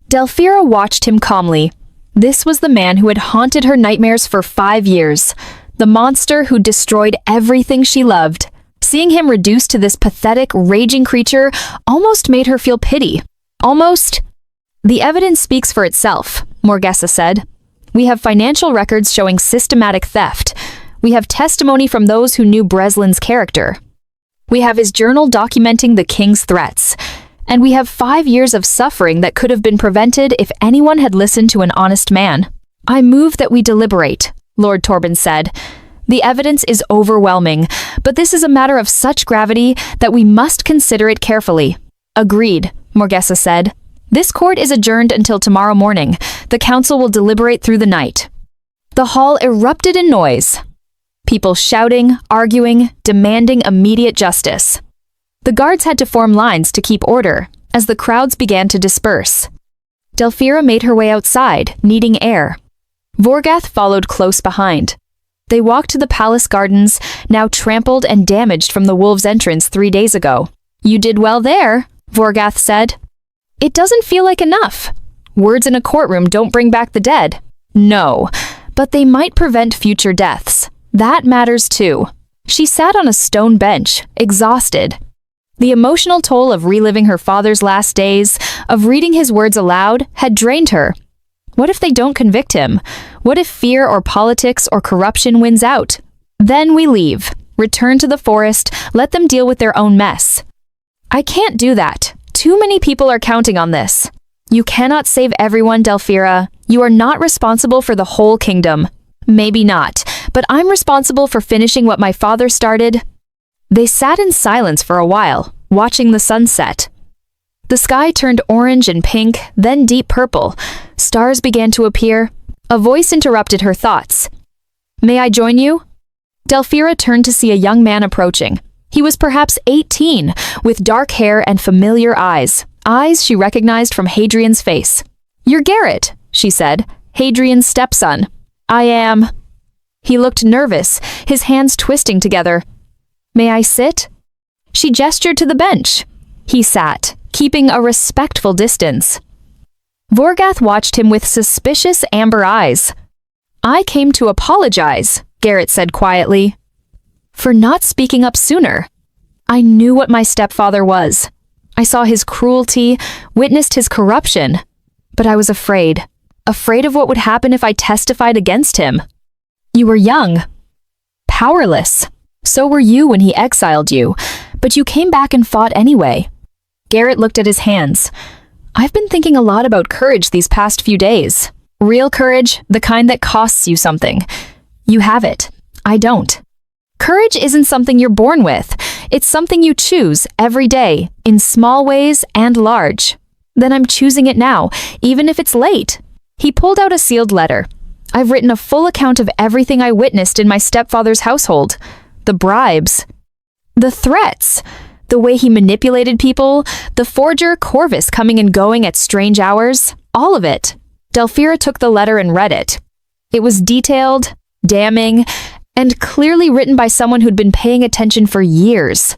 Delphira watched him calmly. This was the man who had haunted her nightmares for 5 years, the monster who destroyed everything she loved. Seeing him reduced to this pathetic, raging creature almost made her feel pity. Almost. "The evidence speaks for itself," Morgasa said. "We have financial records showing systematic theft. We have testimony from those who knew Breslin's character. We have his journal documenting the king's threats. And we have 5 years of suffering that could have been prevented if anyone had listened to an honest man." "I move that we deliberate," Lord Torben said. "The evidence is overwhelming, but this is a matter of such gravity that we must consider it carefully." "Agreed," Morgasa said. "This court is adjourned until tomorrow morning. The council will deliberate through the night." The hall erupted in noise. People shouting, arguing, demanding immediate justice. The guards had to form lines to keep order as the crowds began to disperse. Delphira made her way outside, needing air. Vorgath followed close behind. They walked to the palace gardens, now trampled and damaged from the wolves' entrance 3 days ago. "You did well there," Vorgath said. "It doesn't feel like enough. Words in a courtroom don't bring back the dead." "No, but they might prevent future deaths. That matters too." She sat on a stone bench, exhausted. The emotional toll of reliving her father's last days, of reading his words aloud, had drained her. What if they don't convict him? What if fear or politics or corruption wins out? Then we leave, return to the forest, let them deal with their own mess. "I can't do that. Too many people are counting on this." "You cannot save everyone, Delphira. You are not responsible for the whole kingdom." "Maybe not, but I'm responsible for finishing what my father started." They sat in silence for a while, watching the sunset. The sky turned orange and pink, then deep purple. Stars began to appear. A voice interrupted her thoughts. "May I join you?" Delphira turned to see a young man approaching. He was perhaps 18, with dark hair and familiar eyes. Eyes she recognized from Hadrian's face. "You're Garrett," she said, "Hadrian's stepson." "I am." He looked nervous, his hands twisting together. "May I sit?" She gestured to the bench. He sat, keeping a respectful distance. Vorgath watched him with suspicious amber eyes. "I came to apologize," Garrett said quietly, "for not speaking up sooner. I knew what my stepfather was. I saw his cruelty, witnessed his corruption, but I was afraid of what would happen if I testified against him. You were young, powerless. So were you when he exiled you, but you came back and fought anyway." Garrett looked at his hands. "I've been thinking a lot about courage these past few days. Real courage, the kind that costs you something. You have it. I don't. Courage isn't something you're born with. It's something you choose every day, in small ways and large. Then I'm choosing it now, even if it's late." He pulled out a sealed letter. "I've written a full account of everything I witnessed in my stepfather's household. The bribes, the threats, the way he manipulated people, the forger Corvus coming and going at strange hours, all of it." Delphira took the letter and read it. It was detailed, damning, and clearly written by someone who'd been paying attention for years.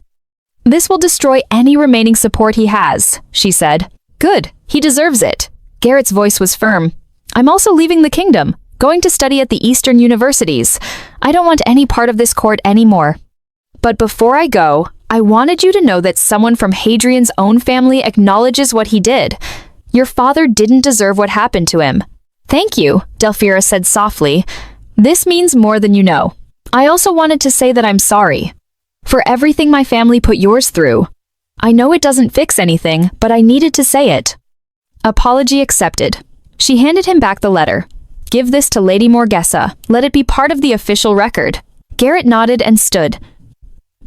"This will destroy any remaining support he has," she said. "Good, he deserves it." Garrett's voice was firm. "I'm also leaving the kingdom, going to study at the Eastern universities. I don't want any part of this court anymore. But before I go, I wanted you to know that someone from Hadrian's own family acknowledges what he did. Your father didn't deserve what happened to him." "Thank you," Delphira said softly. "This means more than you know. I also wanted to say that I'm sorry for everything my family put yours through. I know it doesn't fix anything, but I needed to say it." Apology accepted. She handed him back the letter. "Give this to Lady Morgasa. Let it be part of the official record." Garrett nodded and stood.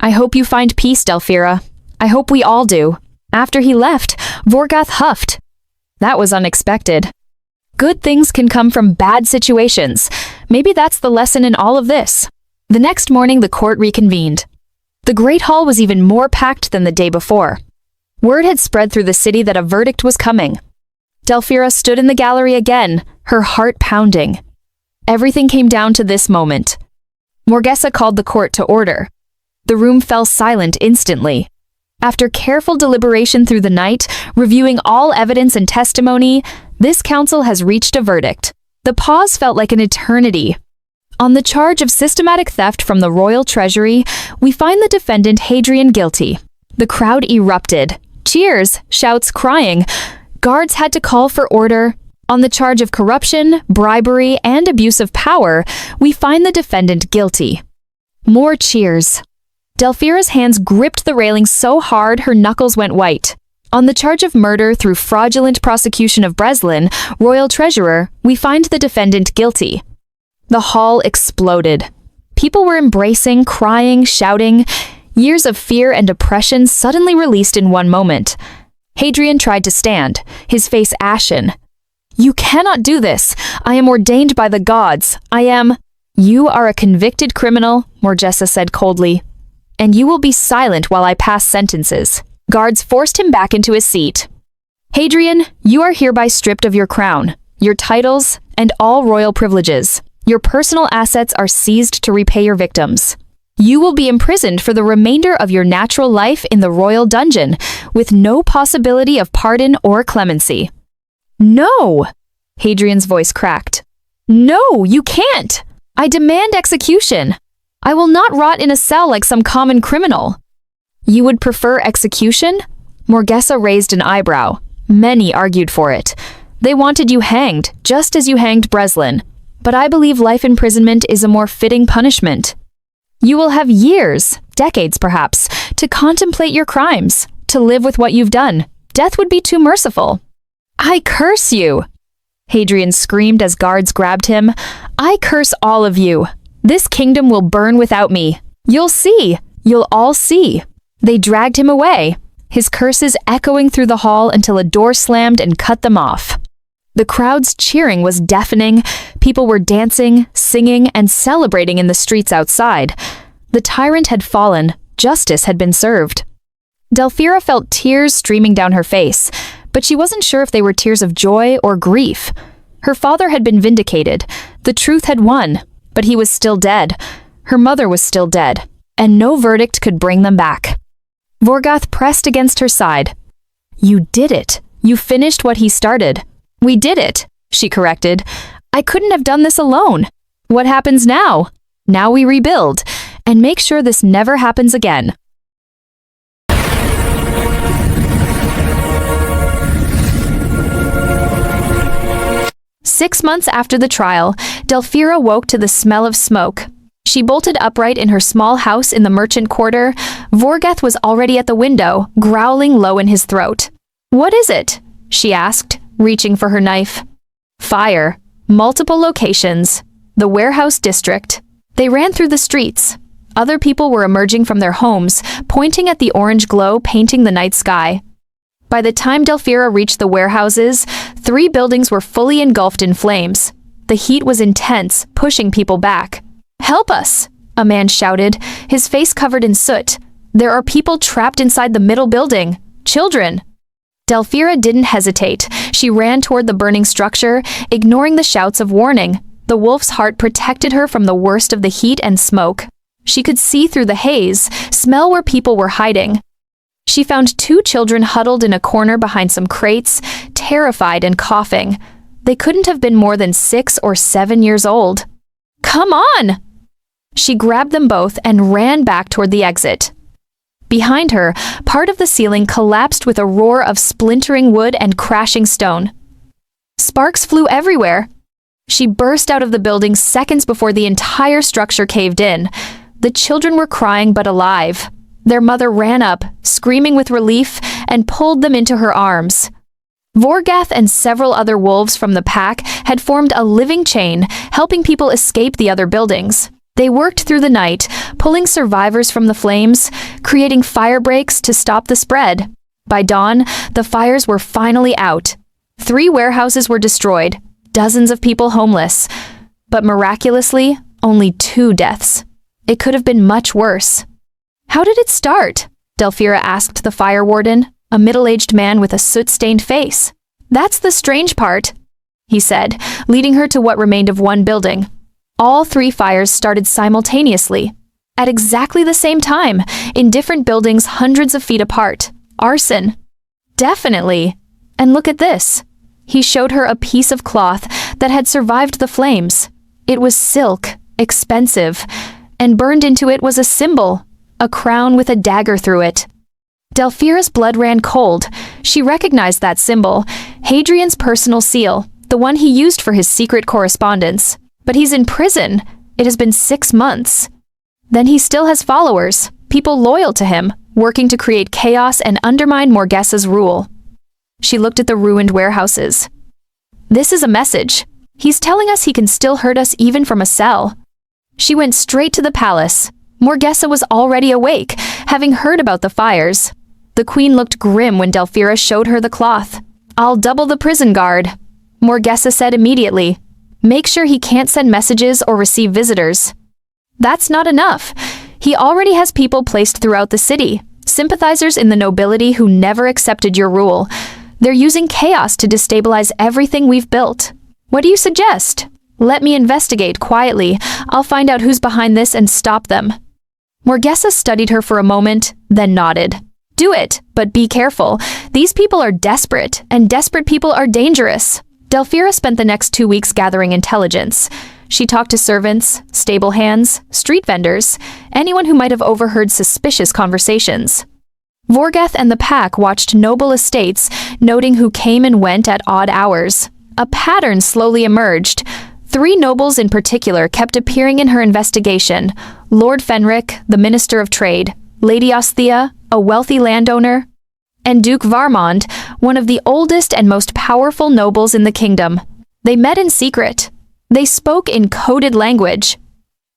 "I hope you find peace, Delphira. I hope we all do." After he left, Vorgath huffed. That was unexpected. Good things can come from bad situations. Maybe that's the lesson in all of this. The next morning, the court reconvened. The Great Hall was even more packed than the day before. Word had spread through the city that a verdict was coming. Delphira stood in the gallery again, her heart pounding. Everything came down to this moment. Morgesa called the court to order. The room fell silent instantly. After careful deliberation through the night, reviewing all evidence and testimony, this council has reached a verdict. The pause felt like an eternity. On the charge of systematic theft from the royal treasury, we find the defendant Hadrian guilty. The crowd erupted. Cheers, shouts, crying. Guards had to call for order. On the charge of corruption, bribery, and abuse of power, we find the defendant guilty. More cheers. Delphira's hands gripped the railing so hard her knuckles went white. On the charge of murder through fraudulent prosecution of Breslin, royal treasurer, we find the defendant guilty. The hall exploded. People were embracing, crying, shouting. Years of fear and oppression suddenly released in one moment. Hadrian tried to stand, his face ashen. "You cannot do this. I am ordained by the gods. You are a convicted criminal," Morgesa said coldly. "And you will be silent while I pass sentences." Guards forced him back into his seat. "Hadrian, you are hereby stripped of your crown, your titles, and all royal privileges. Your personal assets are seized to repay your victims. You will be imprisoned for the remainder of your natural life in the royal dungeon, with no possibility of pardon or clemency." "No!" Hadrian's voice cracked. "No, you can't! I demand execution. I will not rot in a cell like some common criminal." "You would prefer execution?" Morgesa raised an eyebrow. Many argued for it. They wanted you hanged, just as you hanged Breslin. But I believe life imprisonment is a more fitting punishment. You will have years, decades perhaps, to contemplate your crimes, to live with what you've done. Death would be too merciful. "I curse you!" Hadrian screamed as guards grabbed him. "I curse all of you. This kingdom will burn without me. You'll see. You'll all see." They dragged him away, his curses echoing through the hall until a door slammed and cut them off. The crowd's cheering was deafening. People were dancing, singing, and celebrating in the streets outside. The tyrant had fallen. Justice had been served. Delphira felt tears streaming down her face, but she wasn't sure if they were tears of joy or grief. Her father had been vindicated. The truth had won, but he was still dead. Her mother was still dead, and no verdict could bring them back. Vorgoth pressed against her side. "You did it. You finished what he started." "We did it," she corrected. "I couldn't have done this alone." "What happens now?" "Now we rebuild, and make sure this never happens again." Six months after the trial, Delphira woke to the smell of smoke. She bolted upright in her small house in the merchant quarter. Vorgoth was already at the window, growling low in his throat. "What is it?" she asked, reaching for her knife. "Fire. Multiple locations. The warehouse district." They ran through the streets. Other people were emerging from their homes, pointing at the orange glow painting the night sky. By the time Delphira reached the warehouses, 3 buildings were fully engulfed in flames. The heat was intense, pushing people back. "Help us!" a man shouted, his face covered in soot. "There are people trapped inside the middle building. Children!" Delphira didn't hesitate. She ran toward the burning structure, ignoring the shouts of warning. The wolf's heart protected her from the worst of the heat and smoke. She could see through the haze, smell where people were hiding. She found 2 children huddled in a corner behind some crates, terrified and coughing. They couldn't have been more than 6 or 7 years old. "Come on!" She grabbed them both and ran back toward the exit. Behind her, part of the ceiling collapsed with a roar of splintering wood and crashing stone. Sparks flew everywhere. She burst out of the building seconds before the entire structure caved in. The children were crying but alive. Their mother ran up, screaming with relief, and pulled them into her arms. Vorgoth and several other wolves from the pack had formed a living chain, helping people escape the other buildings. They worked through the night, pulling survivors from the flames, creating fire breaks to stop the spread. By dawn, the fires were finally out. 3 warehouses were destroyed, dozens of people homeless. But miraculously, only 2 deaths. It could have been much worse. How did it start? Delphira asked the fire warden, a middle-aged man with a soot-stained face. That's the strange part, he said, leading her to what remained of one building. All 3 fires started simultaneously, at exactly the same time, in different buildings hundreds of feet apart. Arson. Definitely. And look at this. He showed her a piece of cloth that had survived the flames. It was silk, expensive, and burned into it was a symbol, a crown with a dagger through it. Delphira's blood ran cold. She recognized that symbol, Hadrian's personal seal, the one he used for his secret correspondence. But he's in prison. It has been 6 months. Then he still has followers, people loyal to him, working to create chaos and undermine Morgesa's rule. She looked at the ruined warehouses. This is a message. He's telling us he can still hurt us even from a cell. She went straight to the palace. Morgesa was already awake, having heard about the fires. The queen looked grim when Delphira showed her the cloth. I'll double the prison guard, Morgesa said immediately. Make sure he can't send messages or receive visitors. That's not enough. He already has people placed throughout the city, sympathizers in the nobility who never accepted your rule. They're using chaos to destabilize everything we've built. What do you suggest? Let me investigate quietly. I'll find out who's behind this and stop them. Morgesa studied her for a moment, then nodded. Do it, but be careful. These people are desperate, and desperate people are dangerous. Delphira spent the next 2 weeks gathering intelligence. She talked to servants, stable hands, street vendors, anyone who might have overheard suspicious conversations. Vorgath and the pack watched noble estates, noting who came and went at odd hours. A pattern slowly emerged. 3 nobles in particular kept appearing in her investigation: Lord Fenric, the Minister of Trade, Lady Osthea, a wealthy landowner, and Duke Varmond, one of the oldest and most powerful nobles in the kingdom. They met in secret. They spoke in coded language.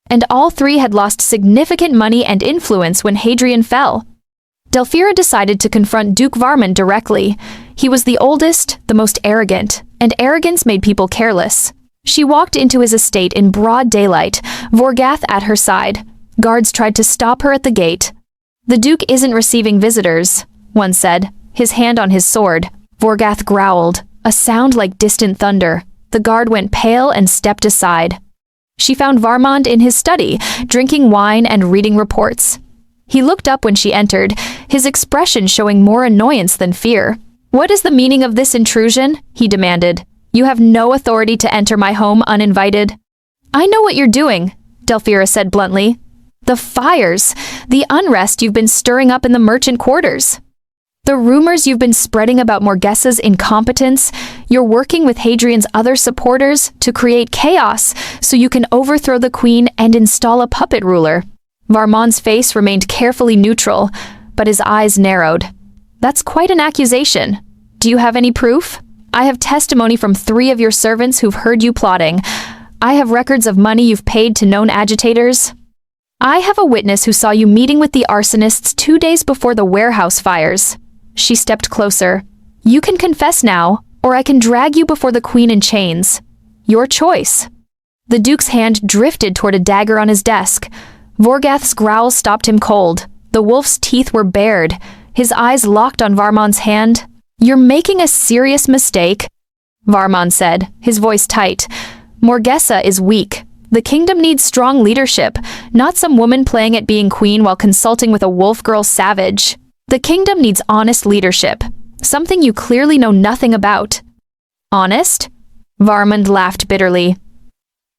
And all 3 had lost significant money and influence when Hadrian fell. Delphira decided to confront Duke Varmond directly. He was the oldest, the most arrogant, and arrogance made people careless. She walked into his estate in broad daylight, Vorgath at her side. Guards tried to stop her at the gate. The Duke isn't receiving visitors, one said, his hand on his sword. Vorgath growled, a sound like distant thunder. The guard went pale and stepped aside. She found Varmond in his study, drinking wine and reading reports. He looked up when she entered, his expression showing more annoyance than fear. What is the meaning of this intrusion? He demanded. You have no authority to enter my home uninvited. I know what you're doing, Delphira said bluntly. The fires, the unrest you've been stirring up in the merchant quarters. The rumors you've been spreading about Morgesa's incompetence. You're working with Hadrian's other supporters to create chaos so you can overthrow the queen and install a puppet ruler. Varmond's face remained carefully neutral, but his eyes narrowed. That's quite an accusation. Do you have any proof? I have testimony from 3 of your servants who've heard you plotting. I have records of money you've paid to known agitators. I have a witness who saw you meeting with the arsonists 2 days before the warehouse fires. She stepped closer. You can confess now, or I can drag you before the queen in chains. Your choice. The Duke's hand drifted toward a dagger on his desk. Vorgath's growl stopped him cold. The wolf's teeth were bared. His eyes locked on Varmond's hand. You're making a serious mistake, Varmond said, his voice tight. Morgesa is weak. The kingdom needs strong leadership, not some woman playing at being queen while consulting with a wolf girl savage. The kingdom needs honest leadership, something you clearly know nothing about. Honest? Varmond laughed bitterly.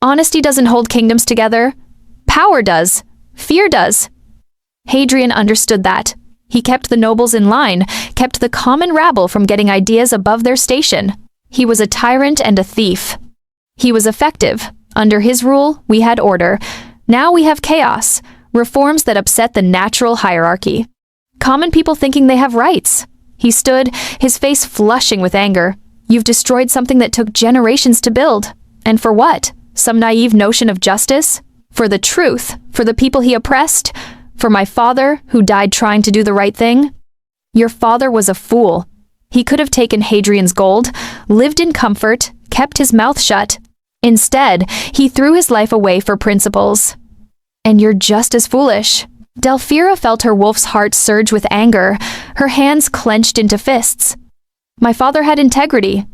Honesty doesn't hold kingdoms together. Power does. Fear does. Hadrian understood that. He kept the nobles in line, kept the common rabble from getting ideas above their station. He was a tyrant and a thief. He was effective. Under his rule, we had order. Now we have chaos, reforms that upset the natural hierarchy. Common people thinking they have rights. He stood, his face flushing with anger. You've destroyed something that took generations to build. And for what? Some naive notion of justice? For the truth? For the people he oppressed? For my father, who died trying to do the right thing? Your father was a fool. He could have taken Hadrian's gold, lived in comfort, kept his mouth shut. Instead, he threw his life away for principles. And you're just as foolish. Delphira felt her wolf's heart surge with anger, her hands clenched into fists. My father had integrity.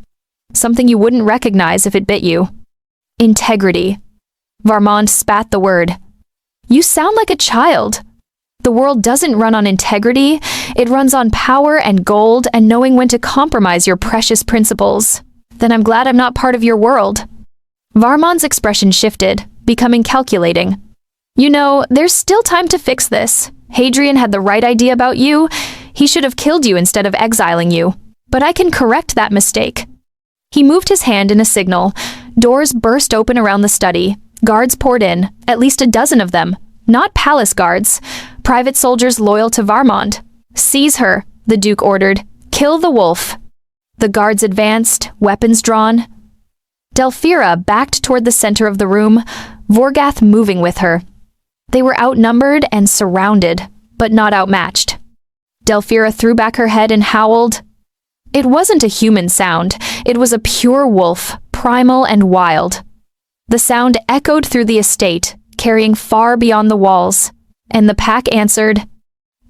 Something you wouldn't recognize if it bit you. Integrity. Varmond spat the word. You sound like a child. The world doesn't run on integrity, it runs on power and gold and knowing when to compromise your precious principles. Then I'm glad I'm not part of your world. Varmond's expression shifted, becoming calculating. You know, there's still time to fix this. Hadrian had the right idea about you. He should have killed you instead of exiling you. But I can correct that mistake. He moved his hand in a signal. Doors burst open around the study. Guards poured in, at least a dozen of them. Not palace guards. Private soldiers loyal to Varmond. Seize her, the Duke ordered. Kill the wolf. The guards advanced, weapons drawn. Delphira backed toward the center of the room, Vorgath moving with her. They were outnumbered and surrounded, but not outmatched. Delphira threw back her head and howled. It wasn't a human sound. It was a pure wolf, primal and wild. The sound echoed through the estate, carrying far beyond the walls, and the pack answered.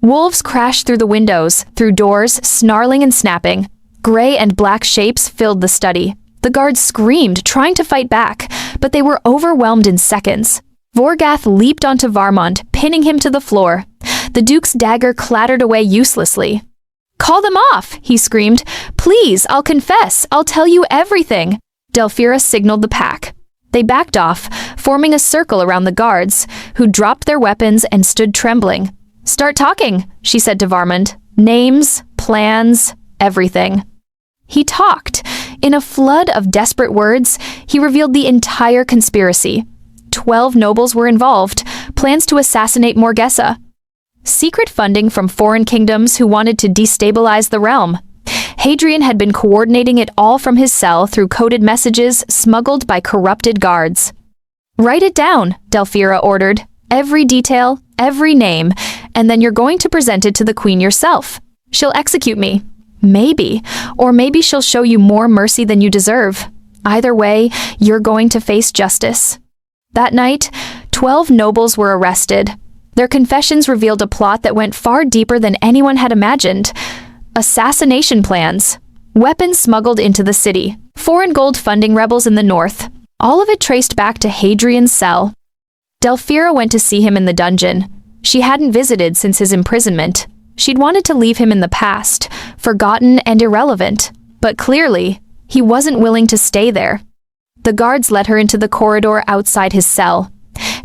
Wolves crashed through the windows, through doors, snarling and snapping. Gray and black shapes filled the study. The guards screamed, trying to fight back, but they were overwhelmed in seconds. Vorgath leaped onto Varmond, pinning him to the floor. The Duke's dagger clattered away uselessly. Call them off, he screamed. Please, I'll confess. I'll tell you everything. Delphira signaled the pack. They backed off, forming a circle around the guards, who dropped their weapons and stood trembling. Start talking, she said to Varmond. Names, plans, everything. He talked. In a flood of desperate words, he revealed the entire conspiracy. 12 nobles were involved, plans to assassinate Morgesa. Secret funding from foreign kingdoms who wanted to destabilize the realm. Hadrian had been coordinating it all from his cell through coded messages smuggled by corrupted guards. Write it down, Delphira ordered. Every detail, every name, and then you're going to present it to the queen yourself. She'll execute me. Maybe, or maybe she'll show you more mercy than you deserve. Either way, you're going to face justice. That night, 12 nobles were arrested. Their confessions revealed a plot that went far deeper than anyone had imagined. Assassination plans. Weapons smuggled into the city. Foreign gold funding rebels in the north. All of it traced back to Hadrian's cell. Delphira went to see him in the dungeon. She hadn't visited since his imprisonment. She'd wanted to leave him in the past, forgotten and irrelevant. But clearly, he wasn't willing to stay there. The guards led her into the corridor outside his cell.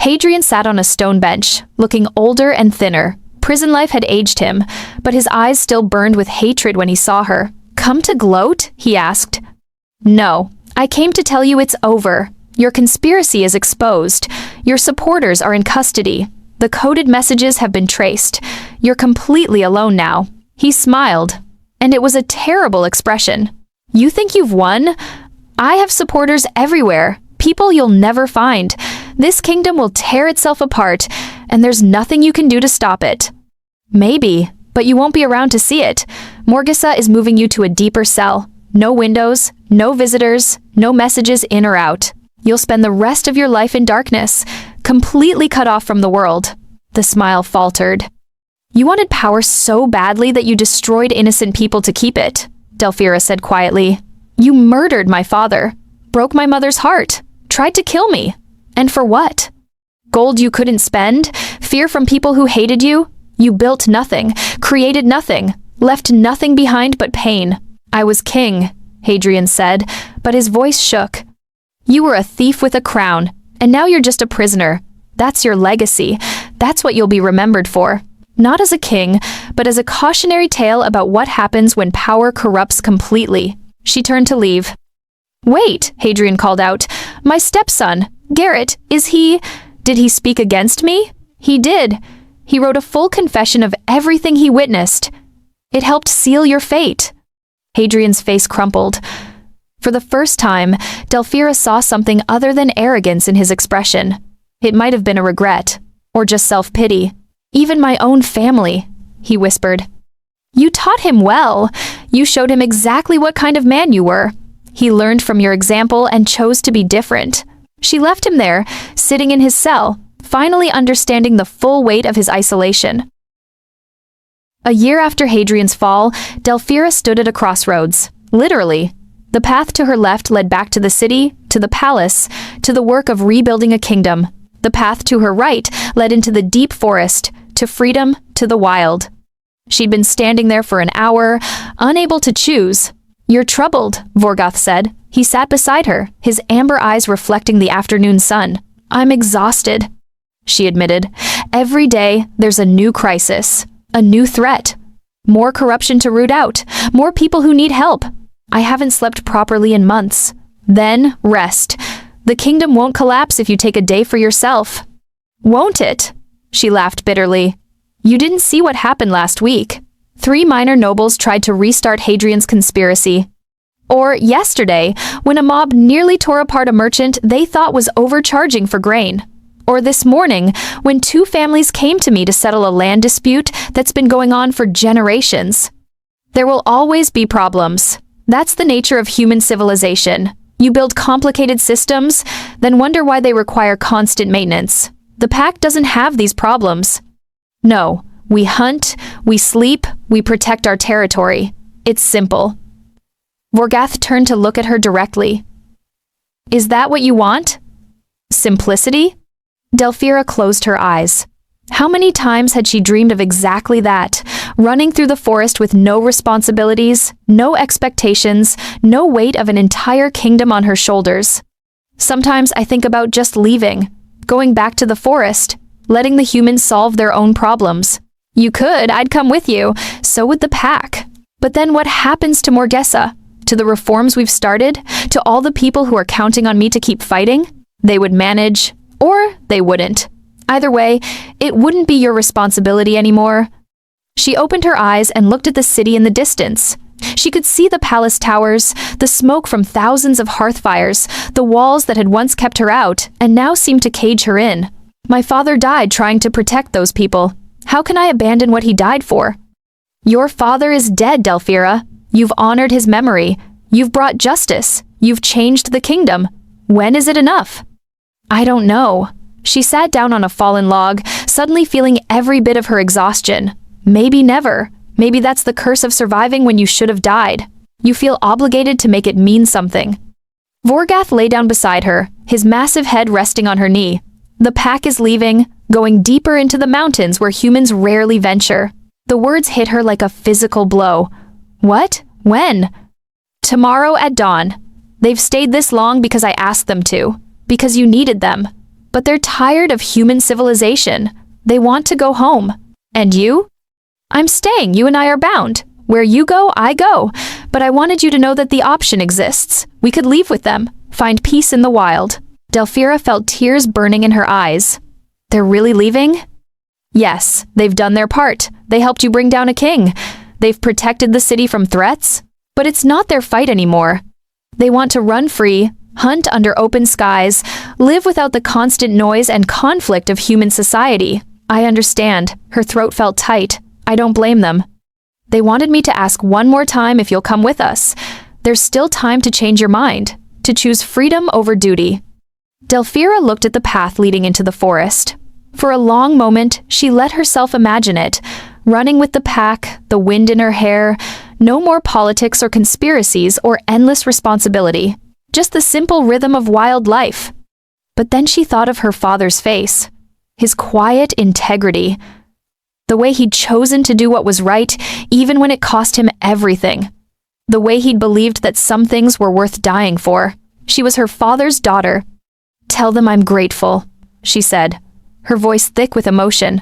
Hadrian sat on a stone bench, looking older and thinner. Prison life had aged him, but his eyes still burned with hatred when he saw her. Come to gloat? He asked. No, I came to tell you it's over. Your conspiracy is exposed. Your supporters are in custody. The coded messages have been traced. You're completely alone now. He smiled, and it was a terrible expression. You think you've won? I have supporters everywhere, people you'll never find. This kingdom will tear itself apart, and there's nothing you can do to stop it. Maybe, but you won't be around to see it. Morgesa is moving you to a deeper cell. No windows, no visitors, no messages in or out. You'll spend the rest of your life in darkness, completely cut off from the world. The smile faltered. You wanted power so badly that you destroyed innocent people to keep it, Delphira said quietly. You murdered my father, broke my mother's heart, tried to kill me. And for what? Gold you couldn't spend? Fear from people who hated you? You built nothing, created nothing, left nothing behind but pain. I was king, Hadrian said, but his voice shook. You were a thief with a crown, and now you're just a prisoner. That's your legacy. That's what you'll be remembered for. Not as a king, but as a cautionary tale about what happens when power corrupts completely. She turned to leave. Wait, Hadrian called out. My stepson, Garrett, did he speak against me? He did. He wrote a full confession of everything he witnessed. It helped seal your fate. Hadrian's face crumpled. For the first time, Delphira saw something other than arrogance in his expression. It might have been a regret, or just self-pity. Even my own family, he whispered. You taught him well. You showed him exactly what kind of man you were. He learned from your example and chose to be different. She left him there, sitting in his cell, finally understanding the full weight of his isolation. A year after Hadrian's fall, Delphira stood at a crossroads. Literally. The path to her left led back to the city, to the palace, to the work of rebuilding a kingdom. The path to her right led into the deep forest, to freedom, to the wild. She'd been standing there for an hour, unable to choose. "You're troubled," Vorgoth said. He sat beside her, his amber eyes reflecting the afternoon sun. "I'm exhausted," she admitted. "Every day, there's a new crisis, a new threat. More corruption to root out, more people who need help. I haven't slept properly in months. Then, rest. The kingdom won't collapse if you take a day for yourself." "Won't it?" She laughed bitterly. "You didn't see what happened last week. 3 minor nobles tried to restart Hadrian's conspiracy. Or yesterday, when a mob nearly tore apart a merchant they thought was overcharging for grain. Or this morning, when 2 families came to me to settle a land dispute that's been going on for generations. There will always be problems. That's the nature of human civilization. You build complicated systems, then wonder why they require constant maintenance. The pact doesn't have these problems. No, we hunt, we sleep, we protect our territory. It's simple." Vorgoth turned to look at her directly. "Is that what you want? Simplicity?" Delphira closed her eyes. How many times had she dreamed of exactly that, running through the forest with no responsibilities, no expectations, no weight of an entire kingdom on her shoulders. Sometimes I think about just leaving, going back to the forest, letting the humans solve their own problems. You could, I'd come with you, so would the pack. But then what happens to Morgesa? To the reforms we've started? To all the people who are counting on me to keep fighting? They would manage, or they wouldn't. Either way, it wouldn't be your responsibility anymore. She opened her eyes and looked at the city in the distance. She could see the palace towers, the smoke from thousands of hearth fires, the walls that had once kept her out and now seemed to cage her in. My father died trying to protect those people. How can I abandon what he died for? Your father is dead, Delphira. You've honored his memory. You've brought justice. You've changed the kingdom. When is it enough? I don't know. She sat down on a fallen log, suddenly feeling every bit of her exhaustion. Maybe never. Maybe that's the curse of surviving when you should have died. You feel obligated to make it mean something. Vorgoth lay down beside her, his massive head resting on her knee. The pack is leaving, going deeper into the mountains where humans rarely venture. The words hit her like a physical blow. What? When? Tomorrow at dawn. They've stayed this long because I asked them to. Because you needed them. But they're tired of human civilization. They want to go home. And you? I'm staying. You and I are bound. Where you go, I go. But I wanted you to know that the option exists. We could leave with them. Find peace in the wild. Delphira felt tears burning in her eyes. They're really leaving? Yes, they've done their part. They helped you bring down a king. They've protected the city from threats. But it's not their fight anymore. They want to run free, hunt under open skies, live without the constant noise and conflict of human society. I understand. Her throat felt tight. I don't blame them. They wanted me to ask one more time if you'll come with us. There's still time to change your mind, to choose freedom over duty. Delphira looked at the path leading into the forest. For a long moment, she let herself imagine it, running with the pack, the wind in her hair, no more politics or conspiracies or endless responsibility, just the simple rhythm of wild life. But then she thought of her father's face, his quiet integrity, the way he'd chosen to do what was right, even when it cost him everything. The way he'd believed that some things were worth dying for. She was her father's daughter. Tell them I'm grateful, she said, her voice thick with emotion.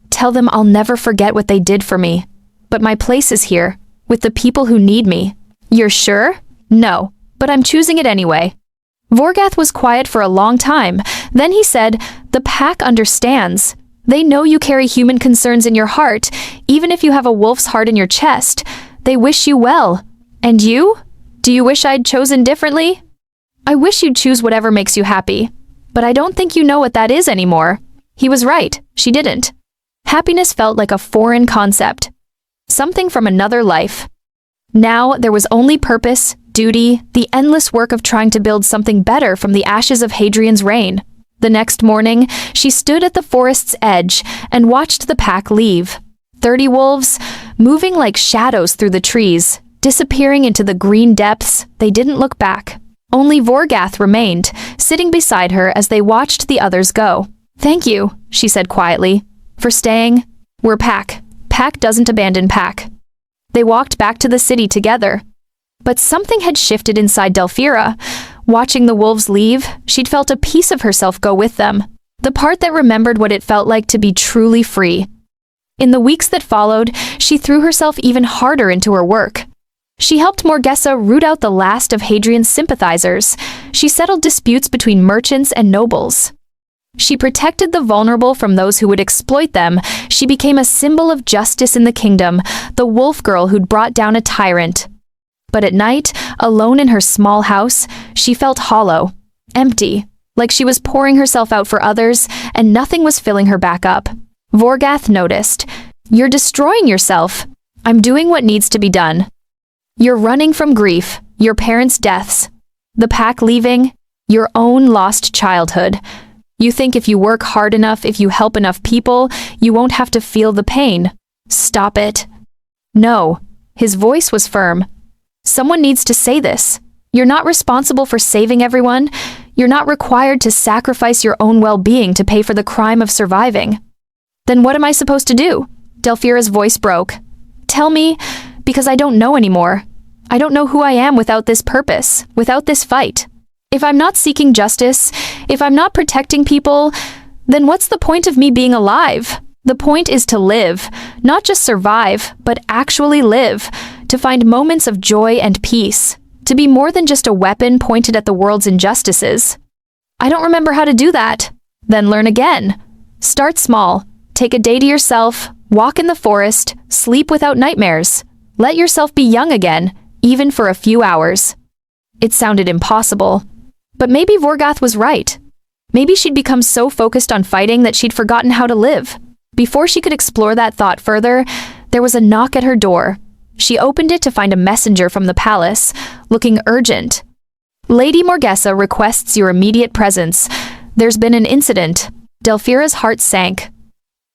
Tell them I'll never forget what they did for me. But my place is here, with the people who need me. You're sure? No, but I'm choosing it anyway. Vorgoth was quiet for a long time. Then he said, the pack understands. They know you carry human concerns in your heart, even if you have a wolf's heart in your chest. They wish you well. And you? Do you wish I'd chosen differently? I wish you'd choose whatever makes you happy. But I don't think you know what that is anymore. He was right. She didn't. Happiness felt like a foreign concept. Something from another life. Now there was only purpose, duty, the endless work of trying to build something better from the ashes of Hadrian's reign. The next morning, she stood at the forest's edge and watched the pack leave. 30 wolves, moving like shadows through the trees, disappearing into the green depths. They didn't look back. Only Vorgath remained, sitting beside her as they watched the others go. "Thank you," she said quietly, "for staying. We're pack. Pack doesn't abandon pack." They walked back to the city together. But something had shifted inside Delphira. Watching the wolves leave, she'd felt a piece of herself go with them. The part that remembered what it felt like to be truly free. In the weeks that followed, she threw herself even harder into her work. She helped Morgesa root out the last of Hadrian's sympathizers. She settled disputes between merchants and nobles. She protected the vulnerable from those who would exploit them. She became a symbol of justice in the kingdom, the wolf girl who'd brought down a tyrant. But at night, alone in her small house, she felt hollow, empty, like she was pouring herself out for others and nothing was filling her back up. Vorgath noticed. "You're destroying yourself." "I'm doing what needs to be done." "You're running from grief, your parents' deaths, the pack leaving, your own lost childhood. You think if you work hard enough, if you help enough people, you won't have to feel the pain. Stop it." "No." His voice was firm. "Someone needs to say this. You're not responsible for saving everyone. You're not required to sacrifice your own well-being to pay for the crime of surviving." "Then what am I supposed to do?" Delphira's voice broke. "Tell me, because I don't know anymore. I don't know who I am without this purpose, without this fight. If I'm not seeking justice, if I'm not protecting people, then what's the point of me being alive? The point is to live, not just survive, but actually live, to find moments of joy and peace, to be more than just a weapon pointed at the world's injustices." "I don't remember how to do that." "Then learn again. Start small. Take a day to yourself, walk in the forest, sleep without nightmares. Let yourself be young again, even for a few hours." It sounded impossible. But maybe Vorgath was right. Maybe she'd become so focused on fighting that she'd forgotten how to live. Before she could explore that thought further, there was a knock at her door. She opened it to find a messenger from the palace, looking urgent. "Lady Morgesa requests your immediate presence. There's been an incident." Delphira's heart sank.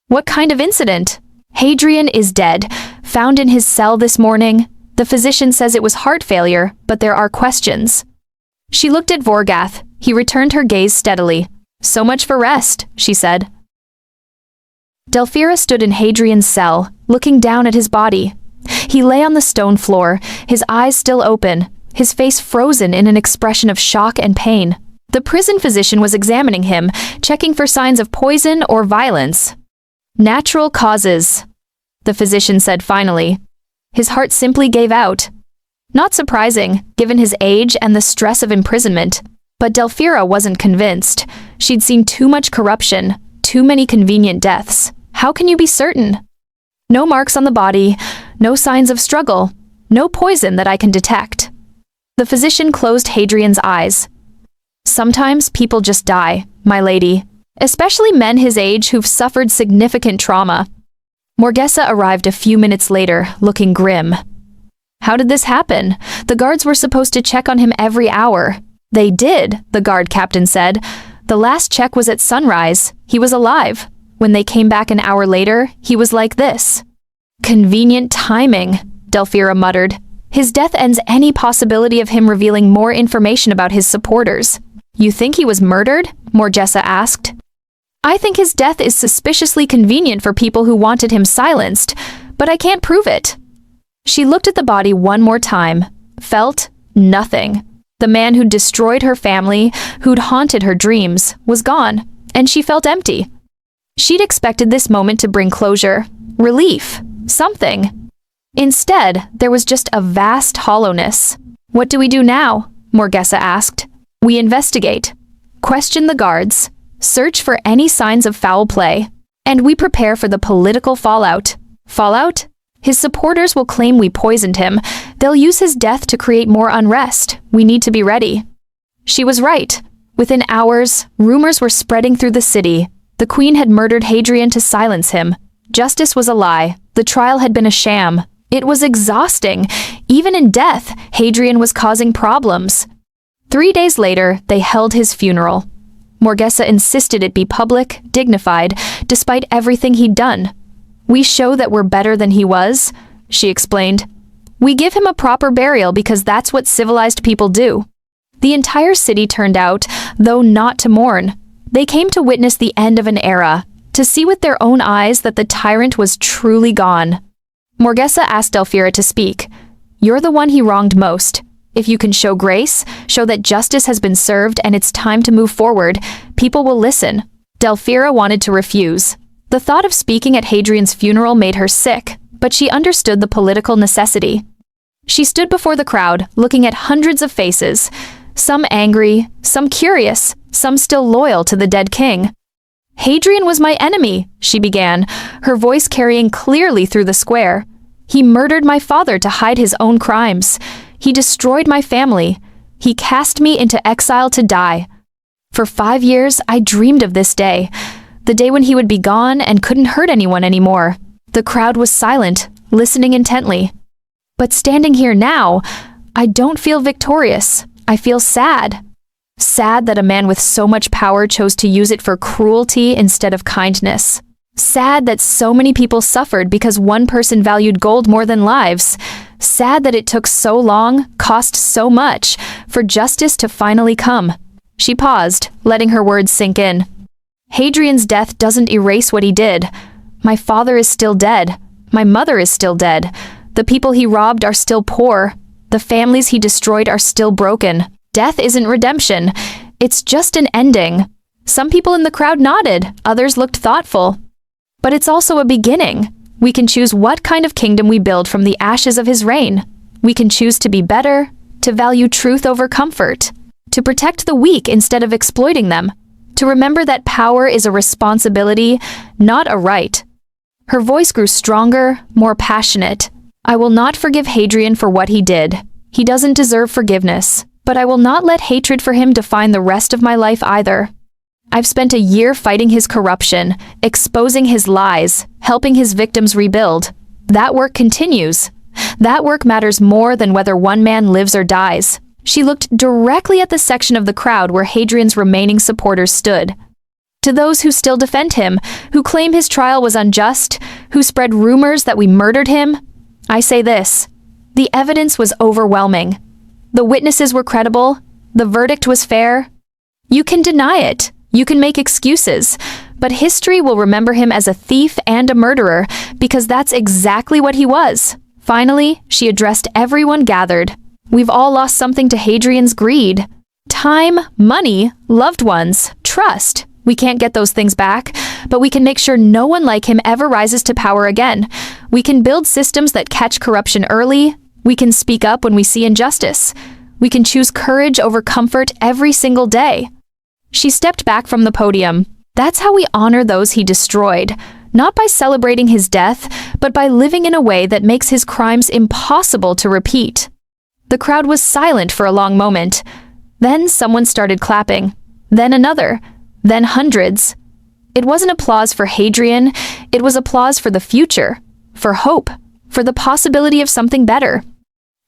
"What kind of incident?" "Hadrian is dead, found in his cell this morning. The physician says it was heart failure, but there are questions." She looked at Vorgath. He returned her gaze steadily. "So much for rest," she said. Delphira stood in Hadrian's cell, looking down at his body. He lay on the stone floor, his eyes still open, his face frozen in an expression of shock and pain. The prison physician was examining him, checking for signs of poison or violence. "Natural causes," the physician said finally. His heart simply gave out. Not surprising, given his age and the stress of imprisonment. But Delphira wasn't convinced. She'd seen too much corruption, too many convenient deaths. How can you be certain? "No marks on the body, no signs of struggle, no poison that I can detect." The physician closed Hadrian's eyes. "Sometimes people just die, my lady, especially men his age who've suffered significant trauma." Morgesa arrived a few minutes later, looking grim. "How did this happen? The guards were supposed to check on him every hour." "They did," the guard captain said. "The last check was at sunrise. He was alive. When they came back an hour later, he was like this." "Convenient timing," Delphira muttered. "His death ends any possibility of him revealing more information about his supporters." "You think he was murdered?" Morgesa asked. "I think his death is suspiciously convenient for people who wanted him silenced, but I can't prove it." She looked at the body one more time, felt nothing. The man who'd destroyed her family, who'd haunted her dreams, was gone, and she felt empty. She'd expected this moment to bring closure, relief, something. Instead, there was just a vast hollowness. "What do we do now?" Morgesa asked. "We investigate, question the guards, search for any signs of foul play, and we prepare for the political fallout." "Fallout?" "His supporters will claim we poisoned him. They'll use his death to create more unrest. We need to be ready." She was right. Within hours, rumors were spreading through the city. The queen had murdered Hadrian to silence him. Justice was a lie. The trial had been a sham. It was exhausting. Even in death, Hadrian was causing problems. 3 days later, they held his funeral. Morgesa insisted it be public, dignified, despite everything he'd done. "We show that we're better than he was," she explained. "We give him a proper burial because that's what civilized people do." The entire city turned out, though not to mourn. They came to witness the end of an era, to see with their own eyes that the tyrant was truly gone. Morgesa asked Delphira to speak. "You're the one he wronged most. If you can show grace, show that justice has been served and it's time to move forward, people will listen." Delphira wanted to refuse. The thought of speaking at Hadrian's funeral made her sick, but she understood the political necessity. She stood before the crowd, looking at hundreds of faces, some angry, some curious, some still loyal to the dead king. "Hadrian was my enemy," she began, her voice carrying clearly through the square. "He murdered my father to hide his own crimes. He destroyed my family. He cast me into exile to die. For 5 years, I dreamed of this day, the day when he would be gone and couldn't hurt anyone anymore." The crowd was silent, listening intently. "But standing here now, I don't feel victorious. I feel sad. Sad that a man with so much power chose to use it for cruelty instead of kindness. Sad that so many people suffered because one person valued gold more than lives. Sad that it took so long, cost so much, for justice to finally come." She paused, letting her words sink in. "Hadrian's death doesn't erase what he did. My father is still dead. My mother is still dead. The people he robbed are still poor. The families he destroyed are still broken. Death isn't redemption. It's just an ending." Some people in the crowd nodded, others looked thoughtful. "But it's also a beginning. We can choose what kind of kingdom we build from the ashes of his reign. We can choose to be better, to value truth over comfort, to protect the weak instead of exploiting them, to remember that power is a responsibility, not a right." Her voice grew stronger, more passionate. "I will not forgive Hadrian for what he did. He doesn't deserve forgiveness. But I will not let hatred for him define the rest of my life either. I've spent a year fighting his corruption, exposing his lies, helping his victims rebuild. That work continues. That work matters more than whether one man lives or dies." She looked directly at the section of the crowd where Hadrian's remaining supporters stood. "To those who still defend him, who claim his trial was unjust, who spread rumors that we murdered him, I say this: the evidence was overwhelming. The witnesses were credible. The verdict was fair. You can deny it. You can make excuses. But history will remember him as a thief and a murderer because that's exactly what he was." Finally, she addressed everyone gathered. "We've all lost something to Hadrian's greed. Time, money, loved ones, trust. We can't get those things back, but we can make sure no one like him ever rises to power again. We can build systems that catch corruption early. We can speak up when we see injustice. We can choose courage over comfort every single day." She stepped back from the podium. "That's how we honor those he destroyed, not by celebrating his death, but by living in a way that makes his crimes impossible to repeat." The crowd was silent for a long moment. Then someone started clapping. Then another. Then hundreds. It wasn't applause for Hadrian, it was applause for the future, for hope, for the possibility of something better.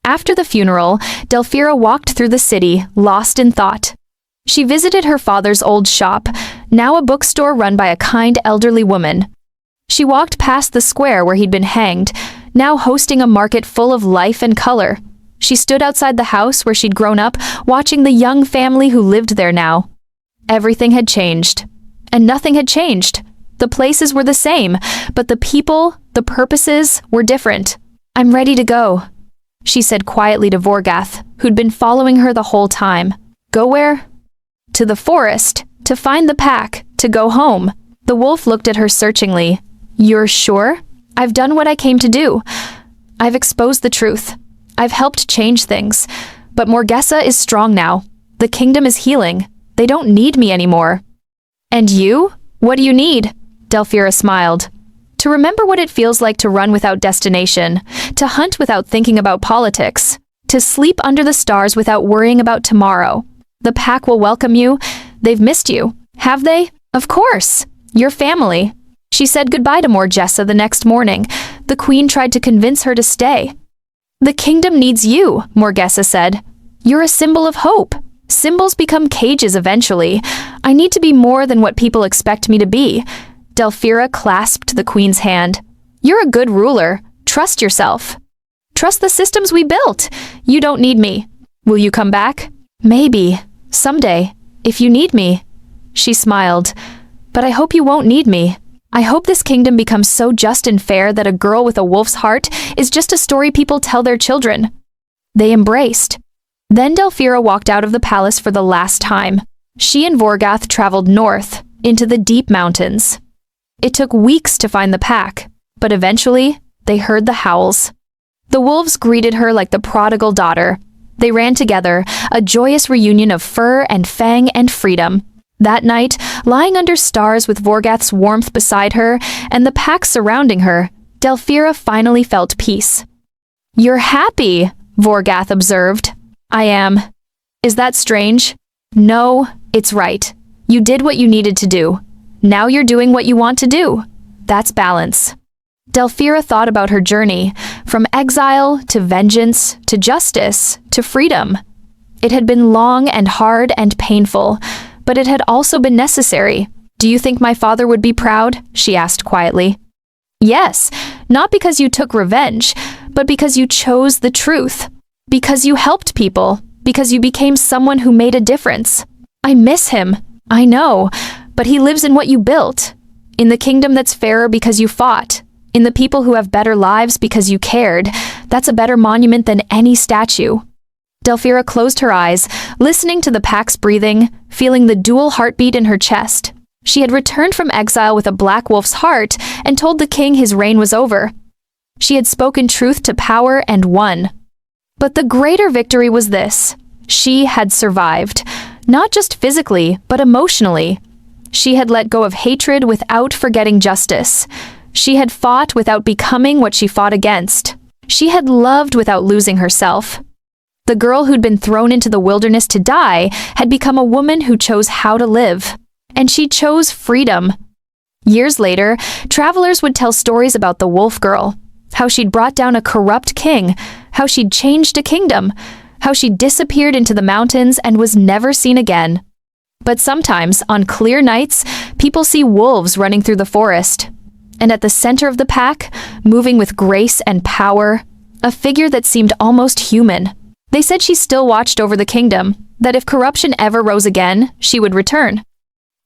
After the funeral, Delphira walked through the city, lost in thought. She visited her father's old shop, now a bookstore run by a kind elderly woman. She walked past the square where he'd been hanged, now hosting a market full of life and color. She stood outside the house where she'd grown up, watching the young family who lived there now. Everything had changed. And nothing had changed. The places were the same, but the people, the purposes, were different. "I'm ready to go," she said quietly to Vorgath, who'd been following her the whole time. "Go where?" "To the forest, to find the pack, to go home." The wolf looked at her searchingly. "You're sure?" "I've done what I came to do. I've exposed the truth. I've helped change things. But Morgesa is strong now. The kingdom is healing. They don't need me anymore." "And you? What do you need?" Delphira smiled. "To remember what it feels like to run without destination, to hunt without thinking about politics, to sleep under the stars without worrying about tomorrow. The pack will welcome you. They've missed you. Have they? Of course. Your family." She said goodbye to Morgesa the next morning, The queen tried to convince her to stay. "The kingdom needs you," Morgesa said. "You're a symbol of hope. Symbols become cages eventually. I need to be more than what people expect me to be." Delphira clasped the queen's hand. "You're a good ruler. Trust yourself. Trust the systems we built. You don't need me. Will you come back?" "Maybe. Someday. If you need me." She smiled. "But I hope you won't need me. I hope this kingdom becomes so just and fair that a girl with a wolf's heart is just a story people tell their children." They embraced. Then Delphira walked out of the palace for the last time. She and Vorgath traveled north, into the deep mountains. It took weeks to find the pack, but eventually, they heard the howls. The wolves greeted her like the prodigal daughter. They ran together, a joyous reunion of fur and fang and freedom. That night, lying under stars with Vorgath's warmth beside her and the pack surrounding her, Delphira finally felt peace. "You're happy," Vorgath observed. "I am." "Is that strange?" "No, it's right. You did what you needed to do. Now you're doing what you want to do. That's balance." Delphira thought about her journey, from exile to vengeance to justice to freedom. It had been long and hard and painful, but it had also been necessary. "Do you think my father would be proud?" she asked quietly. "Yes, not because you took revenge, but because you chose the truth. Because you helped people. Because you became someone who made a difference. I miss him. I know, but he lives in what you built. In the kingdom that's fairer because you fought. In the people who have better lives because you cared. That's a better monument than any statue." Delphira closed her eyes, listening to the pack's breathing, feeling the dual heartbeat in her chest. She had returned from exile with a black wolf's heart and told the king his reign was over. She had spoken truth to power and won. But the greater victory was this. She had survived, not just physically, but emotionally. She had let go of hatred without forgetting justice. She had fought without becoming what she fought against. She had loved without losing herself. The girl who'd been thrown into the wilderness to die had become a woman who chose how to live. And she chose freedom. Years later, travelers would tell stories about the wolf girl, how she'd brought down a corrupt king, how she'd changed a kingdom, how she disappeared into the mountains and was never seen again. But sometimes, on clear nights, people see wolves running through the forest. And at the center of the pack, moving with grace and power, a figure that seemed almost human. They said she still watched over the kingdom, that if corruption ever rose again, she would return.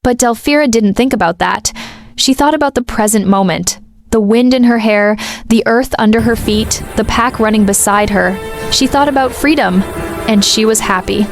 But Delphira didn't think about that. She thought about the present moment. The wind in her hair, the earth under her feet, the pack running beside her. She thought about freedom, and she was happy.